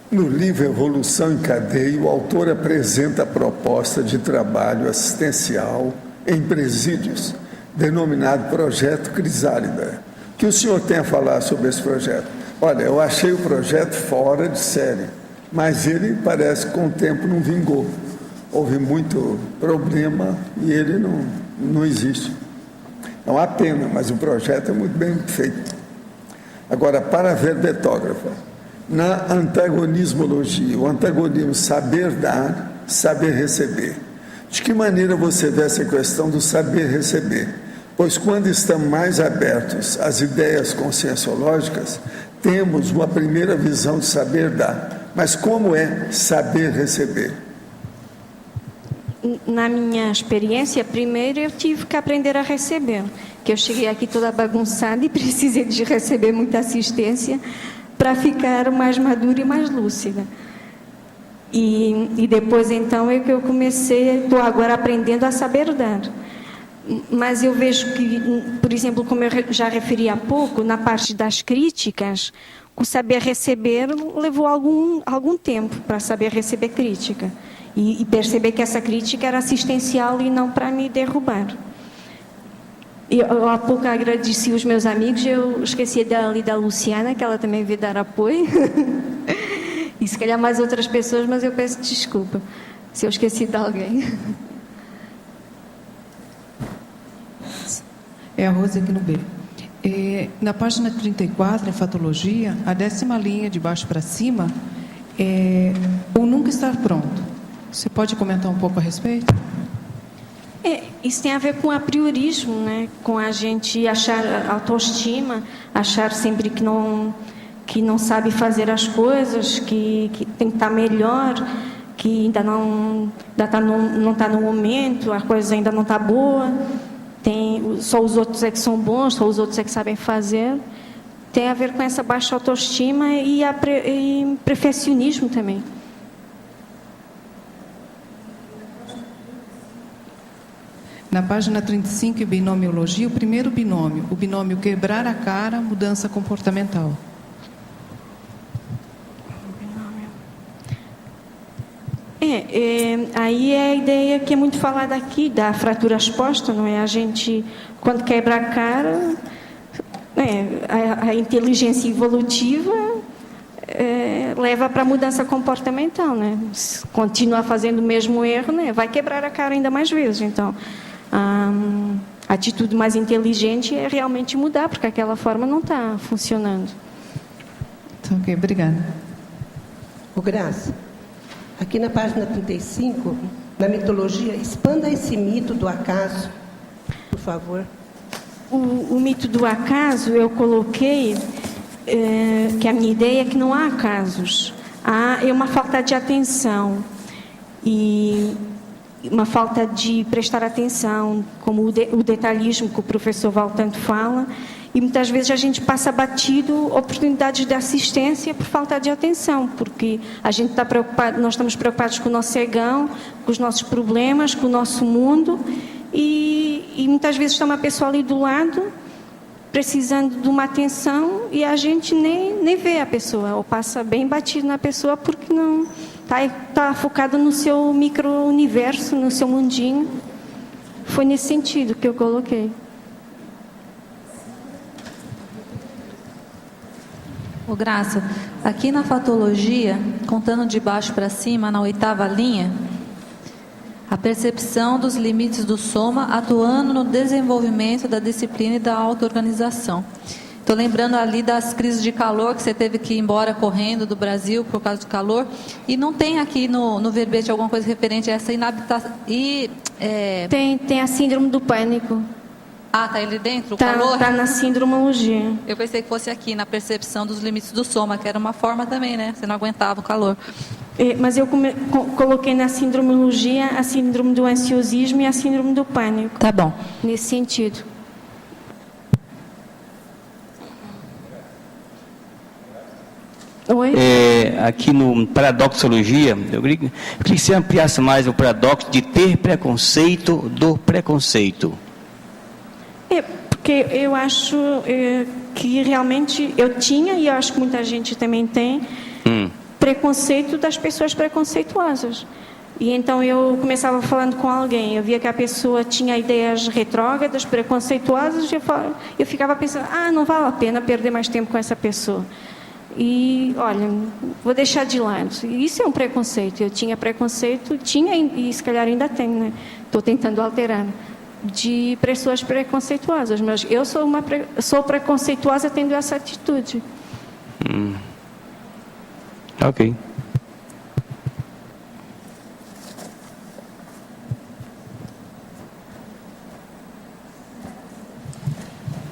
No livro Evolução em Cadeia, o autor apresenta a proposta de trabalho assistencial em presídios, denominado Projeto Crisálida. O que o senhor tem a falar sobre esse projeto? Olha, eu achei o projeto fora de série, mas ele parece que com o tempo não vingou. Houve muito problema e ele não existe. É uma pena, mas o projeto é muito bem feito. Agora, para a verbetógrafa, na antagonismologia, o antagonismo saber dar, saber receber. De que maneira você vê essa questão do saber receber? Pois quando estamos mais abertos às ideias conscienciológicas, temos uma primeira visão de saber dar. Mas como é saber receber? Na minha experiência, primeiro eu tive que aprender a receber. Que eu cheguei aqui toda bagunçada e precisei de receber muita assistência para ficar mais madura e mais lúcida. E depois, então, é que eu estou agora aprendendo a saber dar. Mas eu vejo que, por exemplo, como eu já referi há pouco, na parte das críticas, o saber receber levou algum tempo para saber receber crítica. E perceber que essa crítica era assistencial e não para me derrubar. Eu há pouco agradeci os meus amigos, eu esqueci da Luciana, que ela também veio dar apoio. E se calhar mais outras pessoas, mas eu peço desculpa se eu esqueci de alguém. É a Rosa aqui no B. Na página 34, em fatologia, a 10ª linha de baixo para cima, o nunca estar pronto. Você pode comentar um pouco a respeito? Isso tem a ver com apriorismo, né? Com a gente achar autoestima, achar sempre que não sabe fazer as coisas, que tem que estar melhor, que ainda não está no momento, a coisa ainda não está boa. Só os outros é que são bons, só os outros é que sabem fazer. Tem a ver com essa baixa autoestima e perfeccionismo também. Na na página 35, binomiologia, o primeiro binômio, o binômio quebrar a cara, mudança comportamental. Aí é a ideia que é muito falada aqui, da fratura exposta, não é? A gente, quando quebra a cara, a inteligência evolutiva leva para a mudança comportamental, né? Se continuar fazendo o mesmo erro, né, vai quebrar a cara ainda mais vezes. Então, a atitude mais inteligente é realmente mudar, porque aquela forma não está funcionando. Ok, obrigada. Graça, aqui na página 35, na mitologia, expanda esse mito do acaso, por favor. O mito do acaso eu coloquei que a minha ideia é que não há acasos, há uma falta de atenção e uma falta de prestar atenção, como o detalhismo que o professor Val tanto fala, e muitas vezes a gente passa batido oportunidades de assistência por falta de atenção, porque a gente está preocupado, nós estamos preocupados com o nosso egão, com os nossos problemas, com o nosso mundo, e muitas vezes está uma pessoa ali do lado precisando de uma atenção e a gente nem vê a pessoa, ou passa bem batido na pessoa porque não está focado no seu micro-universo, no seu mundinho. Foi nesse sentido que eu coloquei. Graça, aqui na fatologia, contando de baixo para cima, na 8ª linha, a percepção dos limites do soma atuando no desenvolvimento da disciplina e da auto-organização. Estou lembrando ali das crises de calor, que você teve que ir embora correndo do Brasil por causa do calor, e não tem aqui no verbete alguma coisa referente a essa inabitação? Tem a síndrome do pânico. Ah, está ali dentro? O calor? Está na síndromologia. Eu pensei que fosse aqui, na percepção dos limites do soma, que era uma forma também, né? Você não aguentava o calor. Mas eu coloquei na síndromologia a síndrome do ansiosismo e a síndrome do pânico. Tá bom. Nesse sentido. Oi? Aqui no Paradoxologia, eu queria que você ampliasse mais o paradoxo de ter preconceito do preconceito. Porque eu acho que realmente eu tinha, e eu acho que muita gente também tem, preconceito das pessoas preconceituosas. E então eu começava falando com alguém, eu via que a pessoa tinha ideias retrógradas, preconceituosas, e eu ficava pensando, não vale a pena perder mais tempo com essa pessoa. E, olha, vou deixar de lado. Isso é um preconceito. Eu tinha preconceito, e se calhar ainda tenho, né? Estou tentando alterar, de pessoas preconceituosas, mas eu sou preconceituosa tendo essa atitude. Ok.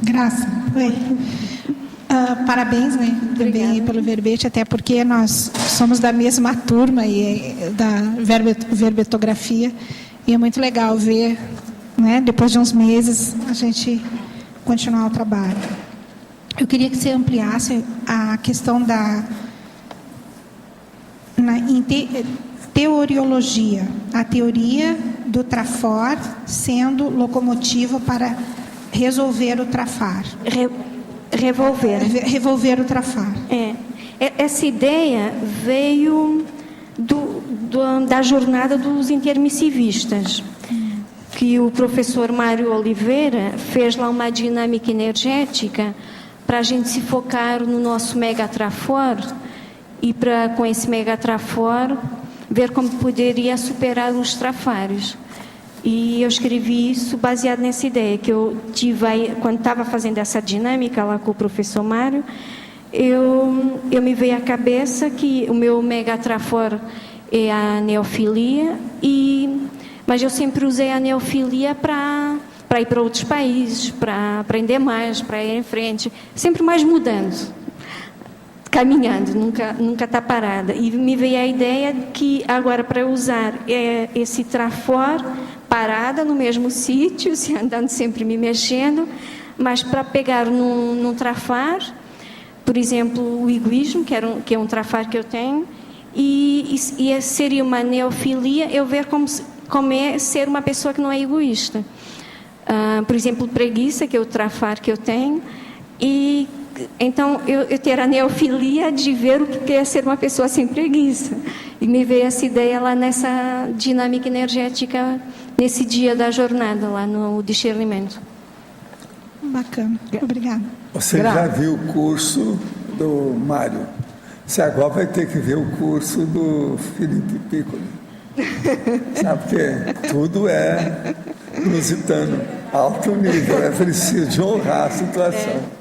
Graça. Oi. Parabéns, né, também pelo verbete, até porque nós somos da mesma turma e da verbetografia, e é muito legal ver, né, depois de uns meses, a gente continuar o trabalho. Eu queria que você ampliasse a questão teoriologia, a teoria do trafor sendo locomotiva para resolver o trafar. Revolver o trafar. Essa ideia veio da jornada dos intermissivistas, que o professor Mário Oliveira fez lá uma dinâmica energética para a gente se focar no nosso megatrafor e para, com esse megatrafor, ver como poderia superar os trafários. E eu escrevi isso baseado nessa ideia que eu tive aí, quando estava fazendo essa dinâmica lá com o professor Mário, eu me veio à cabeça que o meu megatrafor é a neofilia, mas eu sempre usei a neofilia para ir para outros países, para aprender mais, para ir em frente, sempre mais mudando, caminhando, nunca está parada. E me veio a ideia que agora para usar esse trafor parada no mesmo sítio, se andando sempre me mexendo, mas para pegar num trafar, por exemplo, o egoísmo, que é um trafar que eu tenho, e seria uma neofilia eu ver como é ser uma pessoa que não é egoísta. por exemplo, preguiça, que é o trafar que eu tenho, e então eu ter a neofilia de ver o que é ser uma pessoa sem preguiça. E me veio essa ideia lá nessa dinâmica energética, nesse dia da jornada, lá no discernimento. Bacana, obrigada. Você já viu o curso do Mário? Você agora vai ter que ver o curso do Felipe Piccoli. Sabe porque tudo é lusitano, alto nível, é preciso de honrar a situação.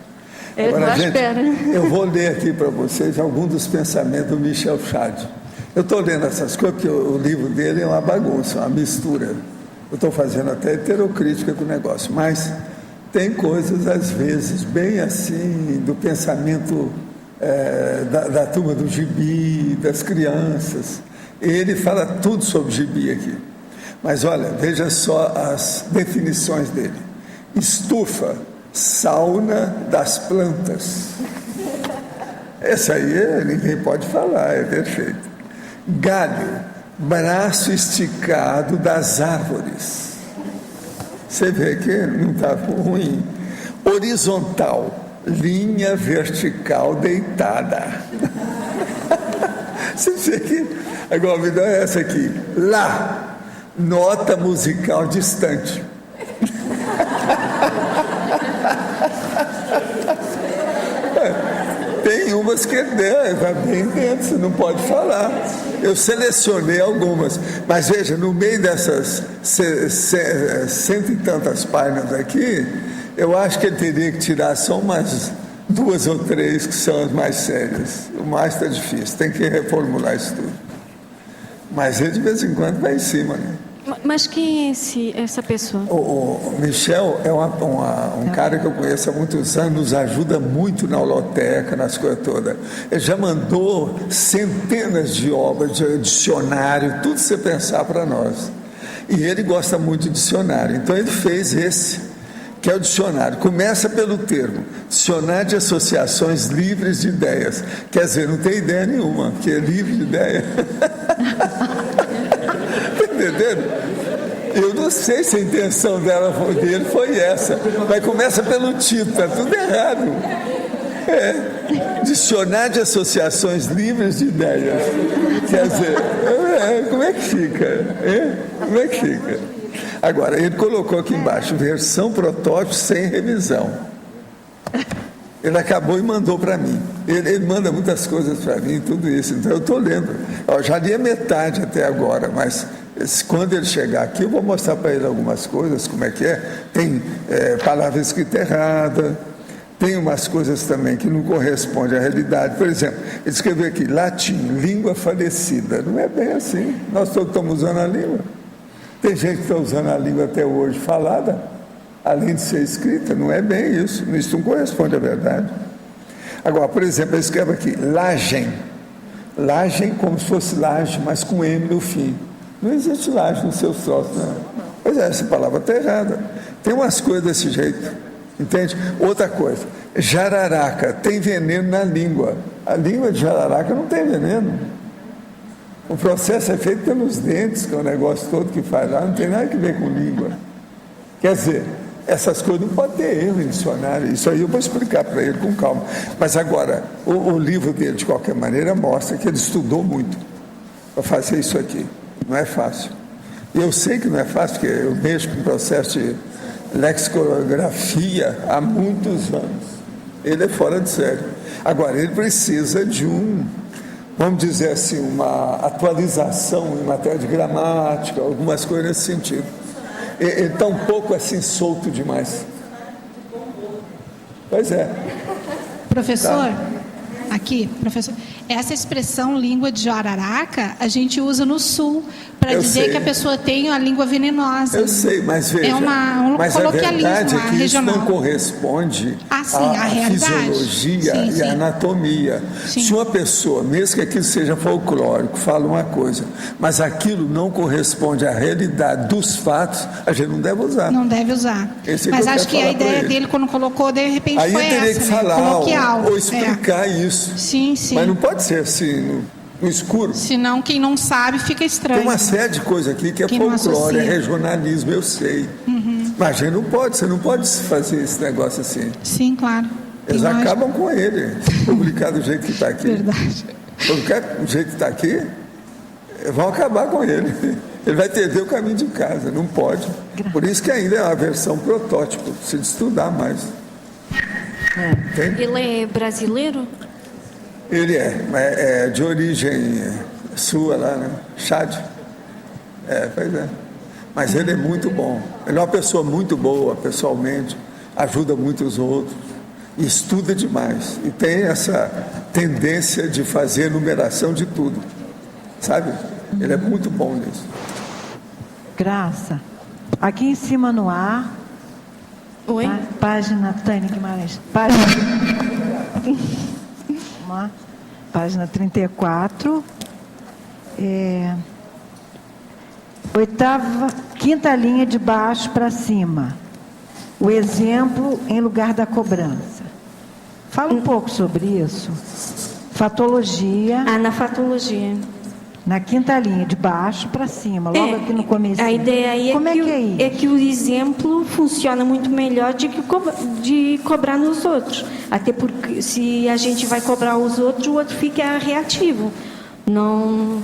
Agora, gente, eu vou ler aqui para vocês alguns dos pensamentos do Michel Chade. Eu estou lendo essas coisas porque o livro dele é uma bagunça, uma mistura. Eu estou fazendo até heterocrítica com o negócio, mas tem coisas, às vezes, bem assim, do pensamento da turma do gibi, das crianças. Ele fala tudo sobre gibi aqui. Mas olha, veja só as definições dele. Estufa, sauna das plantas. Essa aí ninguém pode falar, é perfeito. Galho, braço esticado das árvores. Você vê que não está ruim. Horizontal, linha vertical deitada. Você vê que agora me dá essa aqui. Lá, nota musical distante. Tem umas que vai bem dentro, você não pode falar. Eu selecionei algumas, mas veja, no meio dessas cento e tantas páginas aqui, eu acho que ele teria que tirar só umas 2 ou 3 que são as mais sérias. O mais está difícil, tem que reformular isso tudo. Mas ele de vez em quando vai em cima, né? Mas quem é essa pessoa? O Michel é um cara que eu conheço há muitos anos, nos ajuda muito na holoteca, nas coisas todas. Ele já mandou centenas de obras, de dicionário, tudo você pensar para nós. E ele gosta muito de dicionário, então ele fez esse, que é o dicionário. Começa pelo termo, dicionário de associações livres de ideias. Quer dizer, não tem ideia nenhuma, que é livre de ideia. Entendendo? Eu não sei se a intenção dele foi essa, mas começa pelo título, está tudo errado. Dicionário de associações livres de ideias. Quer dizer, como é que fica? Como é que fica? Agora, ele colocou aqui embaixo, versão protótipo sem revisão. Ele acabou e mandou para mim. Ele manda muitas coisas para mim, tudo isso. Então eu estou lendo. Eu já li a metade até agora, mas quando ele chegar aqui, eu vou mostrar para ele algumas coisas, como é que é. Tem palavra escrita errada, tem umas coisas também que não correspondem à realidade. Por exemplo, ele escreveu aqui, latim, língua falecida. Não é bem assim. Nós todos estamos usando a língua. Tem gente que está usando a língua até hoje falada, além de ser escrita. Não é bem isso. Isso não corresponde à verdade. Agora, por exemplo, ele escreve aqui, lagem. Lagem como se fosse laje, mas com M no fim. Não existe laje nos seus troços, não. Pois é, essa palavra está errada. Tem umas coisas desse jeito, entende? Outra coisa, jararaca, tem veneno na língua. A língua de jararaca não tem veneno. O processo é feito pelos dentes, que é o negócio todo que faz lá, não tem nada a ver com língua. Quer dizer, essas coisas não podem ter erro em dicionário. Isso aí eu vou explicar para ele com calma. Mas agora, o livro dele, de qualquer maneira, mostra que ele estudou muito para fazer isso aqui. Não é fácil. E eu sei que não é fácil, porque eu mexo com o processo de lexicografia há muitos anos. Ele é fora de série. Agora, ele precisa de vamos dizer assim, uma atualização em matéria de gramática, algumas coisas nesse sentido. Ele está um pouco assim solto demais. Pois é. Professor, aqui, professor, essa expressão língua de jararaca, a gente usa no sul para dizer que a pessoa tem a língua venenosa. Eu sei, mas veja, mas a verdade é que regional. Isso não corresponde à fisiologia e à anatomia. Sim. Se uma pessoa, mesmo que aquilo seja folclórico, fala uma coisa, mas aquilo não corresponde à realidade dos fatos, a gente não deve usar. Não deve usar. Mas acho que a ideia dele, quando colocou, de repente aí foi essa. Aí teria que falar coloquial. Ou explicar isso. Sim, sim. Mas não pode ser assim, no escuro. Senão, quem não sabe fica estranho. Tem uma série de coisas aqui que é folclore, é regionalismo, eu sei. Mas a gente não pode, você não pode fazer esse negócio assim. Sim, claro. Eles acabam com ele, se publicar do jeito que está aqui. Verdade. Publicar do jeito que está aqui, vão acabar com ele. Ele vai perder o caminho de casa, não pode. Por isso que ainda é uma versão protótipo, precisa estudar mais. Ele é brasileiro? Ele é de origem sua lá, né? Chad. Pois é. Mas ele é muito bom. Ele é uma pessoa muito boa, pessoalmente, ajuda muito os outros, estuda demais. E tem essa tendência de fazer numeração de tudo. Sabe? Ele é muito bom nisso. Graça, aqui em cima no ar. Oi? Página Tânia Guimarães. Página. Vamos lá. Página 34. Quinta linha de baixo para cima. O exemplo em lugar da cobrança. Fala um pouco sobre isso. Fatologia. Na fatologia. Na quinta linha, de baixo para cima, logo aqui no começo. A ideia aí é que o exemplo funciona muito melhor de cobrar nos outros. Até porque se a gente vai cobrar os outros, o outro fica reativo. Não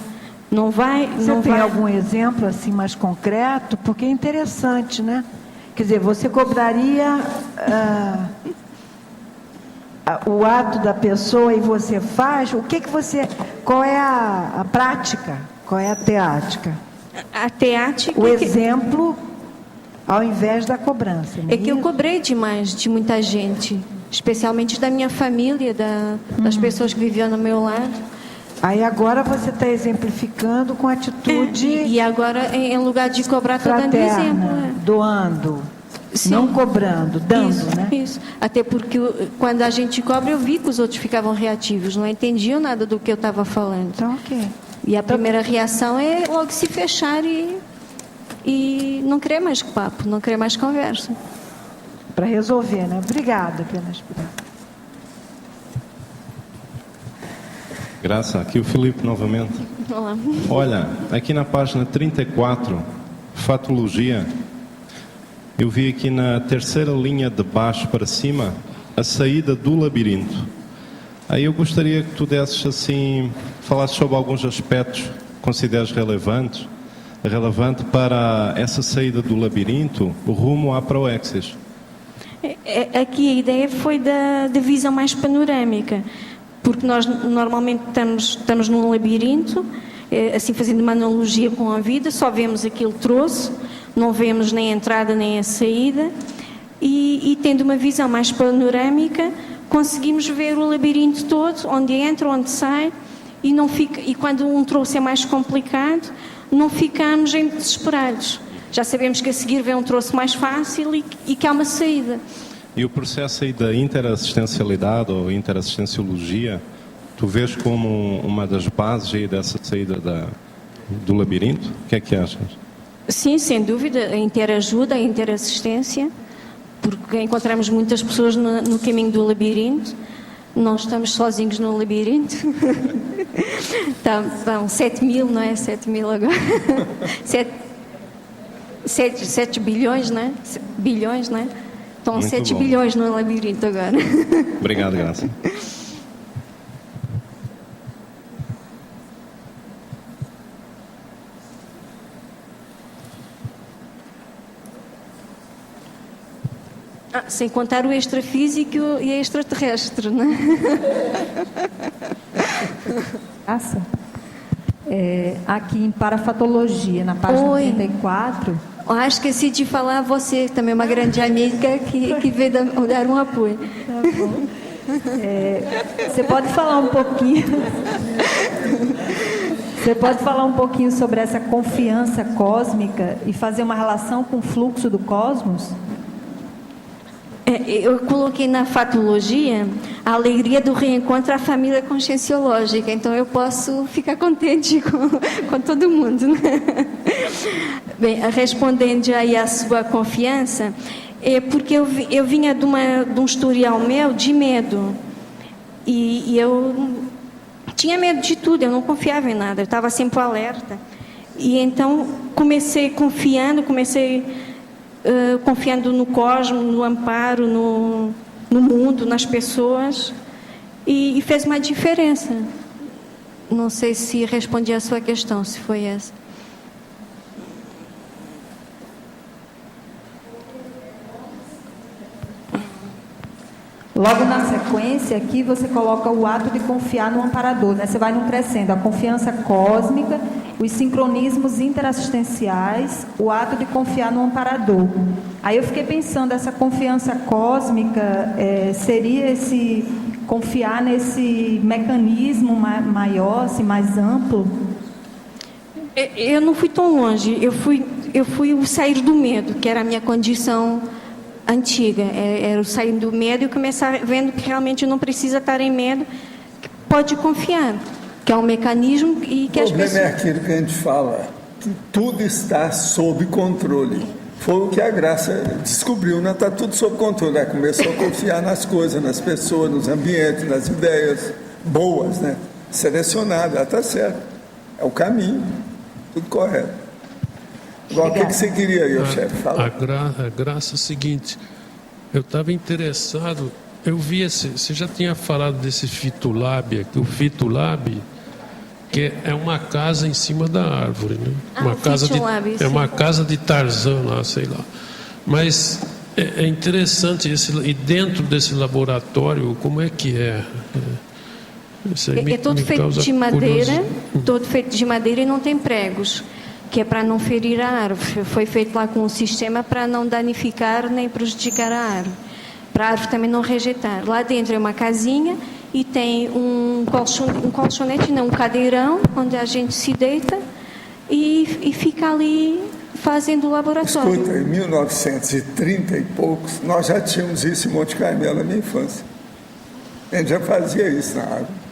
vai... Você tem algum exemplo assim mais concreto? Porque é interessante, né? Quer dizer, você cobraria o ato da pessoa e você faz, qual é a prática? Qual é a teática? A teática... O exemplo ao invés da cobrança. É que eu cobrei demais de muita gente, especialmente da minha família, das pessoas que viviam no meu lado. Aí agora você está exemplificando com atitude... E agora, em lugar de cobrar, estou dando exemplo. Doando. Sim. Não cobrando, dando, isso, né? Isso. Até porque quando a gente cobra, eu vi que os outros ficavam reativos, não entendiam nada do que eu estava falando. Então, ok. E a primeira reação é logo se fechar e não querer mais papo, não querer mais conversa. Para resolver, né? Obrigada pela explicação. Graça, aqui o Filipe novamente. Olá. Olha, aqui na página 34, fatologia, eu vi aqui na terceira linha de baixo para cima a saída do labirinto. Aí eu gostaria que tu desses assim, falasses sobre alguns aspectos que consideras relevante para essa saída do labirinto, o rumo à Proexis. Aqui a ideia foi da visão mais panorâmica, porque nós normalmente estamos num labirinto, assim fazendo uma analogia com a vida, só vemos aquele troço, não vemos nem a entrada nem a saída, e tendo uma visão mais panorâmica, conseguimos ver o labirinto todo, onde entra, onde sai, e quando um troço é mais complicado, não ficamos desesperados. Já sabemos que a seguir vem um troço mais fácil e que há uma saída. E o processo aí da interassistencialidade ou interassistenciologia, tu vês como uma das bases aí dessa saída do labirinto? O que é que achas? Sim, sem dúvida, a interajuda, a interassistência, porque encontramos muitas pessoas no caminho do labirinto, não estamos sozinhos no labirinto. Vão 7 mil, não é? 7 mil agora. 7 bilhões, não é? Bilhões, não é? Estão 7 bilhões no labirinto agora. Obrigado, Graça. Sem contar o extrafísico e a extraterrestre, não é? Graça. Aqui em parafatologia, na página 34... esqueci de falar a você, também uma grande amiga que veio dar um apoio. Tá bom. Você pode falar um pouquinho... Você pode falar um pouquinho sobre essa confiança cósmica e fazer uma relação com o fluxo do cosmos? Eu coloquei na fatologia a alegria do reencontro à família conscienciológica, então eu posso ficar contente com todo mundo, né? Bem, respondendo aí à sua confiança, é porque eu vinha de um historial meu de medo, e eu tinha medo de tudo, eu não confiava em nada, eu estava sempre alerta, e então comecei confiando, comecei confiando no cosmos, no amparo, no mundo, nas pessoas, e fez uma diferença. Não sei se respondi a sua questão, se foi essa. Logo na sequência, aqui você coloca o ato de confiar no amparador, né? Você vai num crescendo, a confiança cósmica, os sincronismos interassistenciais, o ato de confiar no amparador. Aí eu fiquei pensando, essa confiança cósmica seria esse confiar nesse mecanismo maior, assim, mais amplo? Eu não fui tão longe, eu fui o sair do medo, que era a minha condição antiga, era o sair do medo e começar vendo que realmente não precisa estar em medo, que pode confiar, que é um mecanismo e que as pessoas... O problema é aquilo que a gente fala, que tudo está sob controle. Foi o que a Graça descobriu, né? Está tudo sob controle. Ela começou a confiar nas coisas, nas pessoas, nos ambientes, nas ideias boas, né? Selecionada, ela está certa. É o caminho, tudo correto. Agora, o que você queria aí, chefe? Fala. A Graça é o seguinte, eu estava interessado, eu vi você já tinha falado desse Fitulab aqui, o Fitulab, que é uma casa em cima da árvore, né? Uma casa de Tarzan lá, sei lá. Mas é interessante, e dentro desse laboratório, como é que é? É todo feito de madeira, todo feito de madeira e não tem pregos, que é para não ferir a árvore. Foi feito lá com um sistema para não danificar nem prejudicar a árvore, para a árvore também não rejeitar. Lá dentro é uma casinha e tem um colchonete, não, um cadeirão, onde a gente se deita e fica ali fazendo o laboratório. Escuta, em 1930 e poucos, nós já tínhamos isso em Monte Carmelo na minha infância. A gente já fazia isso na árvore.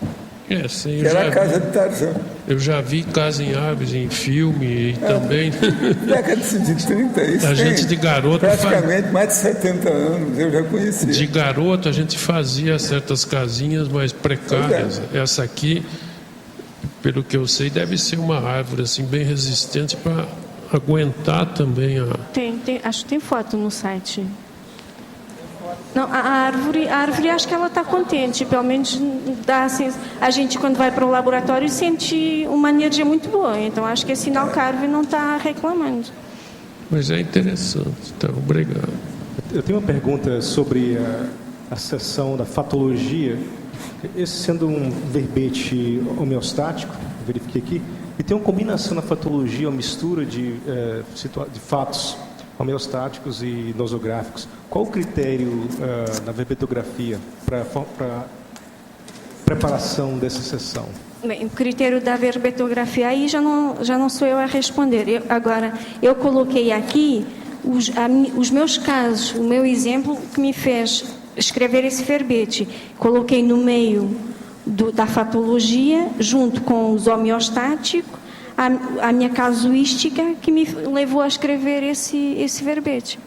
Sim, que era a casa de Tarzan. Eu já vi casa em árvores em filme e também. Década de 30, isso. A gente de garoto. Praticamente mais de 70 anos, eu já conheci. De garoto a gente fazia certas casinhas mais precárias. Essa aqui, pelo que eu sei, deve ser uma árvore assim, bem resistente para aguentar também a. Acho que tem foto no site. Não, a árvore acho que ela está contente, pelo menos dá assim, a gente quando vai para o laboratório sente uma energia muito boa, então acho que é sinal que a árvore não está reclamando. Mas é interessante, então, obrigado. Eu tenho uma pergunta sobre a seção da fatologia, esse sendo um verbete homeostático, verifiquei aqui, e tem uma combinação na fatologia, uma mistura de fatos homeostáticos e nosográficos. Qual o critério na verbetografia para preparação dessa sessão? Bem, o critério da verbetografia aí já não sou eu a responder. Eu coloquei aqui os meus casos, o meu exemplo que me fez escrever esse verbete. Coloquei no meio da fatologia, junto com os homeostáticos, a minha casuística que me levou a escrever esse verbete.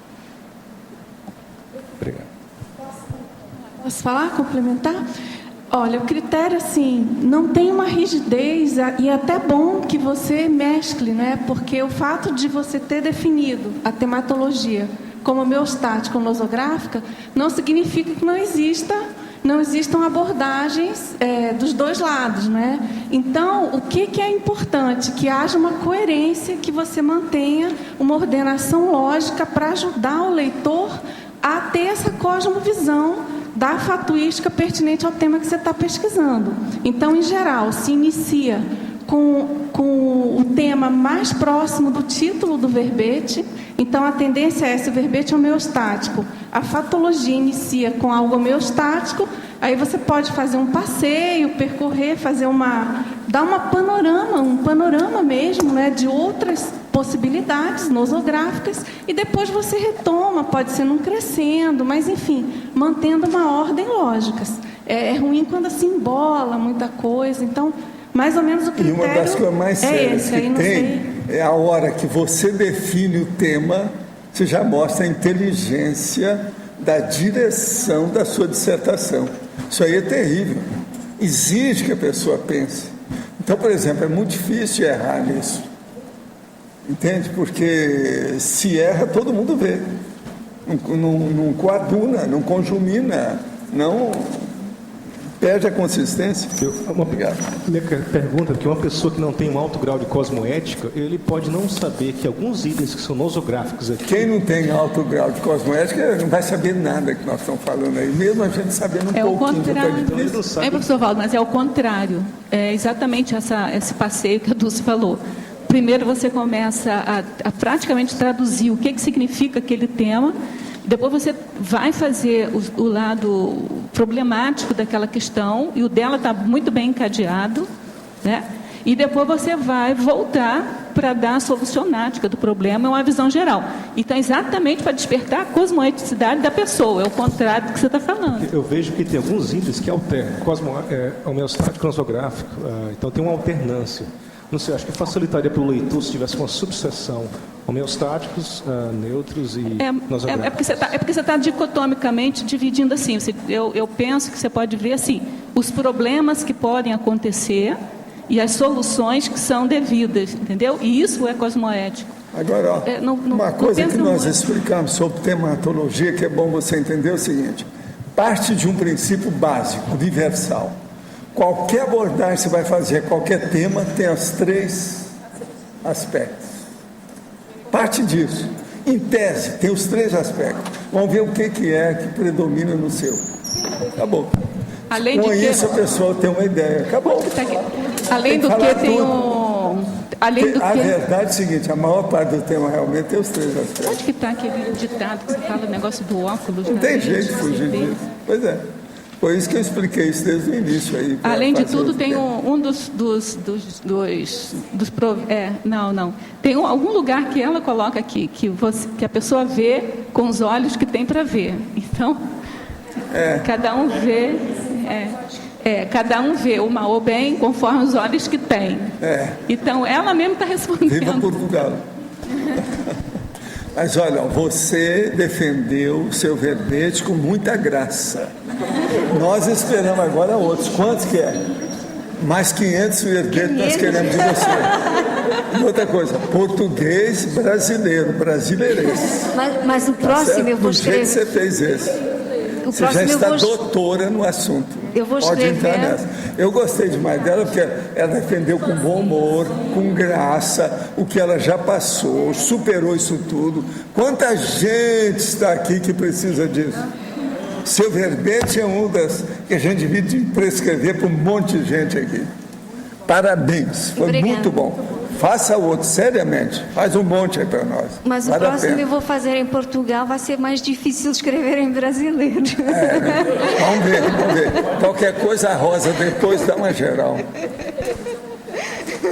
Obrigado. Posso falar, complementar? Olha, o critério, assim, não tem uma rigidez, e é até bom que você mescle, né? Porque o fato de você ter definido a tematologia como homeostática ou nosográfica não significa que não existam abordagens dos dois lados, né? Então, o que é importante? Que haja uma coerência, que você mantenha uma ordenação lógica para ajudar o leitor a ter essa cosmovisão da fatuística pertinente ao tema que você está pesquisando. Então, em geral, se inicia com o tema mais próximo do título do verbete. Então, a tendência é, se o verbete é homeostático, a fatologia inicia com algo homeostático, aí você pode fazer um passeio, percorrer, dar um panorama mesmo, né, de outras possibilidades nosográficas, e depois você retoma, pode ser num crescendo, mas enfim, mantendo uma ordem lógica. É ruim quando se embola muita coisa, então, mais ou menos o critério e uma das coisas mais sérias esse, que tem é a hora que você define o tema, você já mostra a inteligência da direção da sua dissertação. Isso aí é terrível. Exige que a pessoa pense. Então, por exemplo, é muito difícil errar nisso. Entende? Porque se erra, todo mundo vê. Não coaduna, não conjumina, não perde a consistência. Obrigado. Minha pergunta é que uma pessoa que não tem um alto grau de cosmoética, ele pode não saber que alguns itens que são nosográficos aqui... Quem não tem alto grau de cosmoética não vai saber nada que nós estamos falando aí, mesmo a gente sabendo o contrário. Professor Valdo, mas é o contrário. É exatamente esse passeio que a Dulce falou. Primeiro você começa a praticamente traduzir o que significa aquele tema, depois você vai fazer o lado problemático daquela questão, e o dela está muito bem encadeado, né? E depois você vai voltar para dar a solucionática do problema, uma visão geral. Então, exatamente para despertar a cosmoeticidade da pessoa, é o contrário do que você está falando. Eu vejo que tem alguns itens que alternam, homeostático, nosográfico, então tem uma alternância. Não sei, acho que facilitaria para o leitor se tivesse uma subseção homeostáticos, neutros e nosográficos. É porque você está dicotomicamente dividindo assim. Eu penso que você pode ver assim, os problemas que podem acontecer e as soluções que são devidas, entendeu? E isso é cosmoético. Agora, uma coisa que nós explicamos sobre tematologia, que é bom você entender, é o seguinte: parte de um princípio básico, universal. Qualquer abordagem que você vai fazer, qualquer tema, tem os 3 aspectos. Parte disso. Em tese, tem os 3 aspectos. Vamos ver o que é que predomina no seu. Acabou. Além Com de isso, a pessoa tem uma ideia. Acabou. Além do que tem a verdade é o seguinte: a maior parte do tema realmente tem os 3 aspectos. Onde que está aquele ditado que você fala, o negócio do óculos? Não tem jeito de fugir disso. Pois é. Foi isso que eu expliquei isso desde o início aí. Além de tudo, tem tem algum lugar que ela coloca aqui, que a pessoa vê com os olhos que tem para ver. Então, cada um vê... cada um vê o mal ou bem conforme os olhos que tem. Então, ela mesma está respondendo. Viva Portugal! Mas olha, você defendeu o seu verbete com muita graça. Nós esperamos agora outros. Quantos que é? Mais 500 verbetes nós queremos de você. E outra coisa, português brasileiro, brasileirês. Mas o próximo eu vou escrever. Do jeito que você fez esse. Você já está doutora no assunto. Eu vou escrever. Pode entrar nessa. Eu gostei demais dela, porque ela defendeu com bom humor, com graça, o que ela já passou, superou isso tudo. Quanta gente está aqui que precisa disso? Seu verbete é um das que a gente devia prescrever para um monte de gente aqui. Parabéns, foi muito bom. Faça outro, seriamente. Faz um monte aí para nós. Mas vale o próximo eu vou fazer em Portugal, vai ser mais difícil escrever em brasileiro. Né? Vamos ver. Qualquer coisa, a Rosa depois dá uma geral.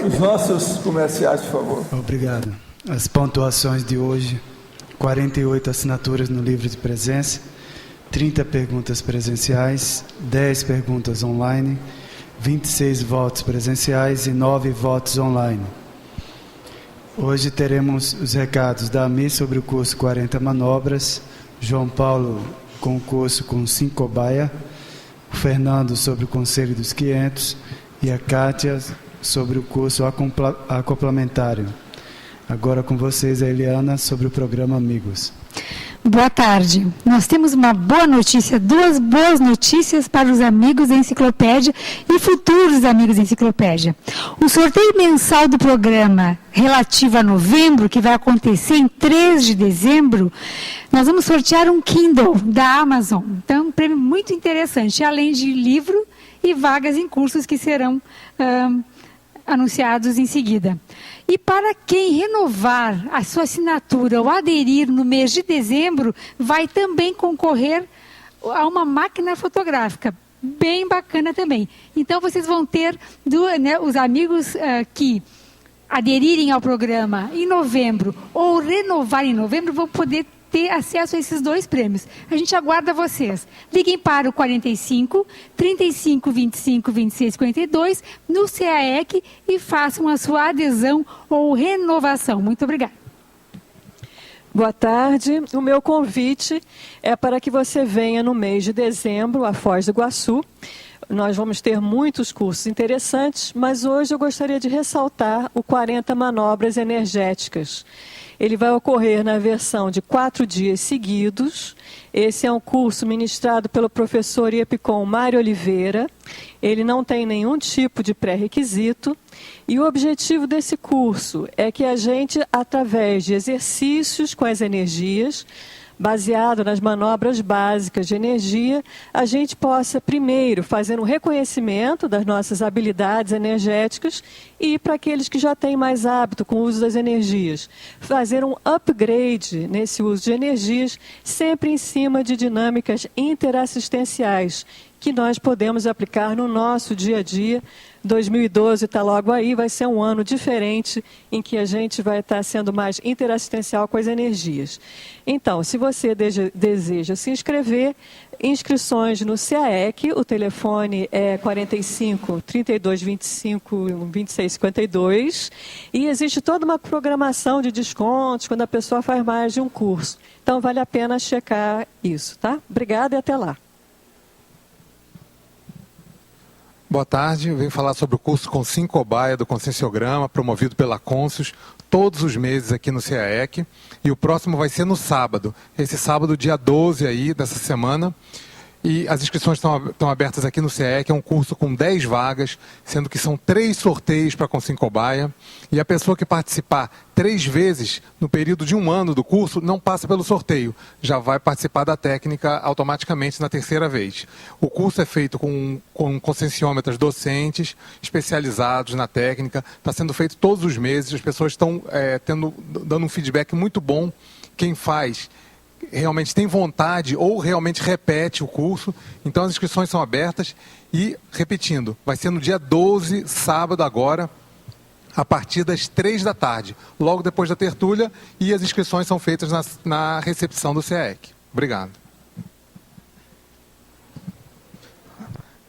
Os nossos comerciais, por favor. Obrigado. As pontuações de hoje: 48 assinaturas no livro de presença, 30 perguntas presenciais, 10 perguntas online, 26 votos presenciais e 9 votos online. Hoje teremos os recados da AMI sobre o curso 40 manobras, João Paulo com o curso com 5 cobaia, o Fernando sobre o Conselho dos 500 e a Kátia sobre o curso acoplamentário. Agora com vocês a Eliana sobre o programa Amigos. Boa tarde. Nós temos uma boa notícia, 2 boas notícias para os amigos da Enciclopédia e futuros amigos da Enciclopédia. O sorteio mensal do programa relativo a novembro, que vai acontecer em 3 de dezembro, nós vamos sortear um Kindle da Amazon. Então, um prêmio muito interessante, além de livro e vagas em cursos que serão anunciados em seguida. E para quem renovar a sua assinatura ou aderir no mês de dezembro, vai também concorrer a uma máquina fotográfica, bem bacana também. Então vocês vão ter, os amigos que aderirem ao programa em novembro ou renovar em novembro, vão poder ter acesso a esses 2 prêmios. A gente aguarda vocês. Liguem para o 45 35 25 26 42 no CAEC e façam a sua adesão ou renovação. Muito obrigada. Boa tarde. O meu convite é para que você venha no mês de dezembro a Foz do Iguaçu. Nós vamos ter muitos cursos interessantes, mas hoje eu gostaria de ressaltar o 40 Manobras Energéticas. Ele vai ocorrer na versão de 4 dias seguidos. Esse é um curso ministrado pelo professor IEPCOM Mário Oliveira. Ele não tem nenhum tipo de pré-requisito. E o objetivo desse curso é que a gente, através de exercícios com as energias, baseado nas manobras básicas de energia, a gente possa, primeiro, fazer um reconhecimento das nossas habilidades energéticas e, para aqueles que já têm mais hábito com o uso das energias, fazer um upgrade nesse uso de energias, sempre em cima de dinâmicas interassistenciais, que nós podemos aplicar no nosso dia a dia. 2012 está logo aí, vai ser um ano diferente em que a gente vai estar sendo mais interassistencial com as energias. Então, se você deseja se inscrever, inscrições no CAEC, o telefone é 45 32 25 26 52, e existe toda uma programação de descontos quando a pessoa faz mais de um curso. Então, vale a pena checar isso, tá? Obrigada e até lá. Boa tarde, eu venho falar sobre o curso Consincobaia do Conscienciograma, promovido pela Conscius, todos os meses aqui no CAEC, e o próximo vai ser no sábado, esse sábado, dia 12 aí, dessa semana, e as inscrições estão abertas aqui no CAEC. É um curso com 10 vagas, sendo que são 3 sorteios para a Consincobaia, e a pessoa que participar 3 vezes no período de 1 ano do curso não passa pelo sorteio, já vai participar da técnica automaticamente na 3ª vez. O curso é feito com conscienciômetras docentes, especializados na técnica, está sendo feito todos os meses, as pessoas estão dando um feedback muito bom. Quem faz realmente tem vontade ou realmente repete o curso, então as inscrições são abertas e, repetindo, vai ser no dia 12, sábado agora, a partir das 3 da tarde, logo depois da tertúlia, e as inscrições são feitas na recepção do CAEC. Obrigado.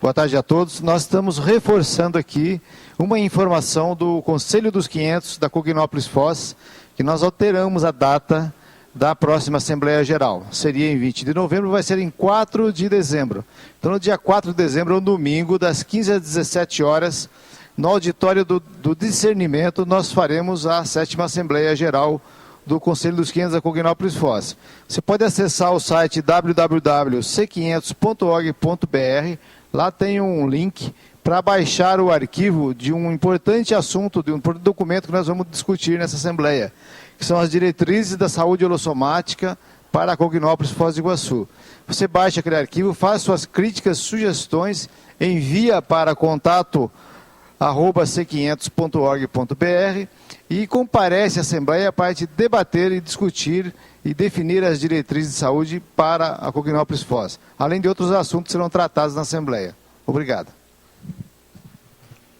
Boa tarde a todos. Nós estamos reforçando aqui uma informação do Conselho dos 500 da Cognópolis Foz, que nós alteramos a data da próxima Assembleia Geral. Seria em 20 de novembro, vai ser em 4 de dezembro. Então, no dia 4 de dezembro, um domingo, das 15 às 17 horas, no auditório do Discernimento, nós faremos a 7ª Assembleia Geral do Conselho dos 500 da Cognópolis Foz. Você pode acessar o site www.c500.org.br, lá tem um link para baixar o arquivo de um importante assunto, de um documento que nós vamos discutir nessa Assembleia, que são as diretrizes da saúde holossomática para a Cognópolis Foz do Iguaçu. Você baixa aquele arquivo, faz suas críticas, sugestões, envia para contato@c500.org.br e comparece à Assembleia para debater e discutir e definir as diretrizes de saúde para a Cognópolis Foz, além de outros assuntos que serão tratados na Assembleia. Obrigado.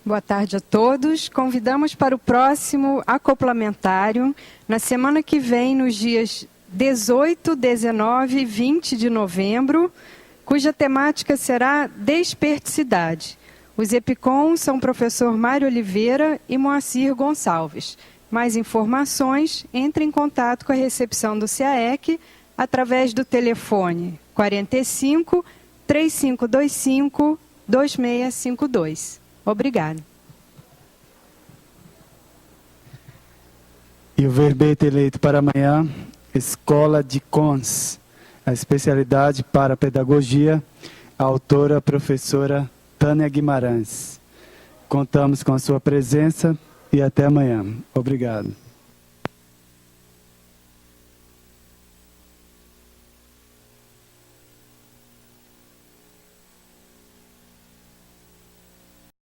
Boa tarde a todos. Convidamos para o próximo acoplamentário, na semana que vem, nos dias 18, 19 e 20 de novembro, cuja temática será desperticidade. Os EPCOM são o professor Mário Oliveira e Moacir Gonçalves. Mais informações, entre em contato com a recepção do CAEC através do telefone 45 3525 2652. Obrigada. E o verbete eleito para amanhã, Escola de Cons, a especialidade para pedagogia, a autora, professora Tânia Guimarães. Contamos com a sua presença e até amanhã. Obrigado.